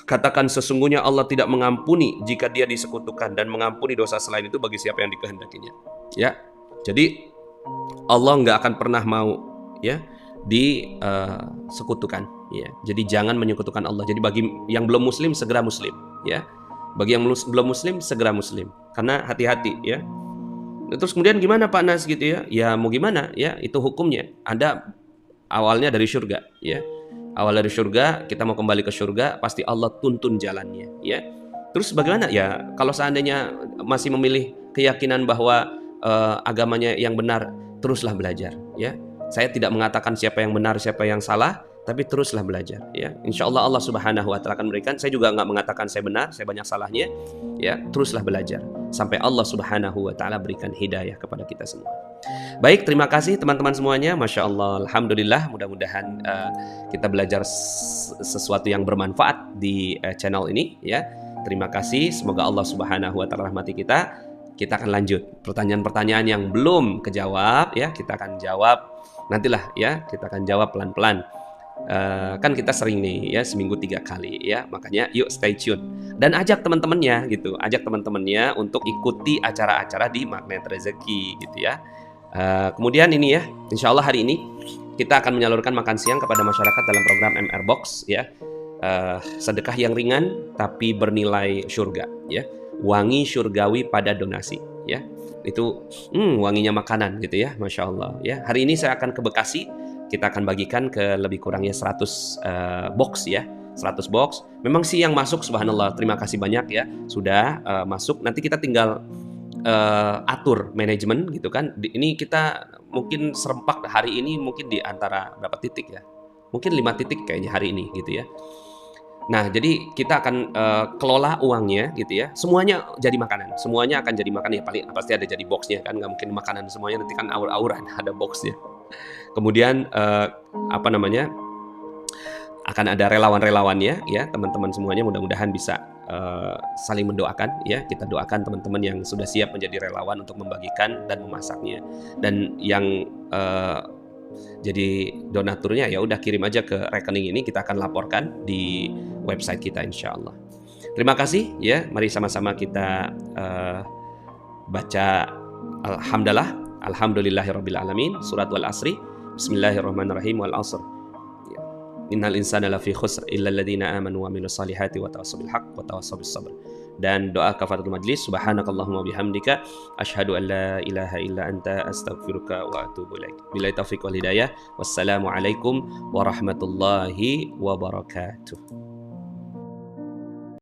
katakan sesungguhnya Allah tidak mengampuni jika dia disekutukan dan mengampuni dosa selain itu bagi siapa yang dikehendakinya ya. Jadi Allah nggak akan pernah mau ya disekutukan ya. Jadi jangan menyekutukan Allah. Jadi bagi yang belum muslim segera muslim ya. Bagi yang belum muslim segera muslim, karena hati-hati ya. Terus kemudian gimana Pak Nas gitu ya? Ya mau gimana ya, itu hukumnya. Anda awalnya dari surga ya. Awal dari surga, kita mau kembali ke surga, pasti Allah tuntun jalannya ya. Terus bagaimana ya kalau seandainya masih memilih keyakinan bahwa agamanya yang benar, teruslah belajar ya. Saya tidak mengatakan siapa yang benar, siapa yang salah, tapi teruslah belajar ya. Insya Allah Allah Subhanahu wa Ta'ala akan memberikan. Saya juga nggak mengatakan saya benar, saya banyak salahnya ya. Teruslah belajar sampai Allah Subhanahu wa Ta'ala berikan hidayah kepada kita semua. Baik, terima kasih teman-teman semuanya. Masya Allah, alhamdulillah, mudah-mudahan kita belajar sesuatu yang bermanfaat di channel ini ya. Terima kasih, semoga Allah Subhanahu wa Ta'ala rahmati kita. Kita akan lanjut pertanyaan-pertanyaan yang belum kejawab ya, kita akan jawab nantilah ya, kita akan jawab pelan-pelan. Kan kita sering nih ya, seminggu 3 kali ya, makanya yuk stay tune dan ajak teman-temannya gitu, ajak teman-temannya untuk ikuti acara-acara di Magnet Rezeki gitu ya. Kemudian ini ya, insya Allah hari ini kita akan menyalurkan makan siang kepada masyarakat dalam program MR Box ya. Sedekah yang ringan tapi bernilai surga ya, wangi surgawi pada donasi ya. Itu wanginya makanan gitu ya, Masya Allah ya. Hari ini saya akan ke Bekasi, kita akan bagikan ke lebih kurangnya 100 box ya, 100 box. Memang sih yang masuk subhanallah, terima kasih banyak ya sudah masuk. Nanti kita tinggal atur manajemen gitu kan. Ini kita mungkin serempak hari ini mungkin di antara berapa titik ya, mungkin 5 titik kayaknya hari ini gitu ya. Nah, jadi kita akan kelola uangnya gitu ya. Semuanya jadi makanan. Semuanya akan jadi makanan ya, paling pasti ada jadi boxnya kan. Nggak mungkin makanan semuanya, nanti kan aur-auran ada boxnya. Kemudian akan ada relawan-relawannya ya, teman-teman semuanya mudah-mudahan bisa saling mendoakan ya. Kita doakan teman-teman yang sudah siap menjadi relawan untuk membagikan dan memasaknya. Dan yang jadi donaturnya ya udah kirim aja ke rekening ini, kita akan laporkan di website kita insya Allah. Terima kasih ya, mari sama-sama kita baca Alhamdulillahirabbil alamin, surat Wal Asri. Bismillahirrahmanirrahim, wal asr. Innal insana lafi khusr illa alladziina aamanu wa amilus solihati wa tawassaw bil haqq wa tawassaw bis sabr. Dan doa kafaratul majlis, subhanakallahumma bihamdika asyhadu an la ilaha illa anta astaghfiruka wa atubu ilaik. Billahi taufiq wal hidayah. Wassalamu alaikum warahmatullahi wabarakatuh.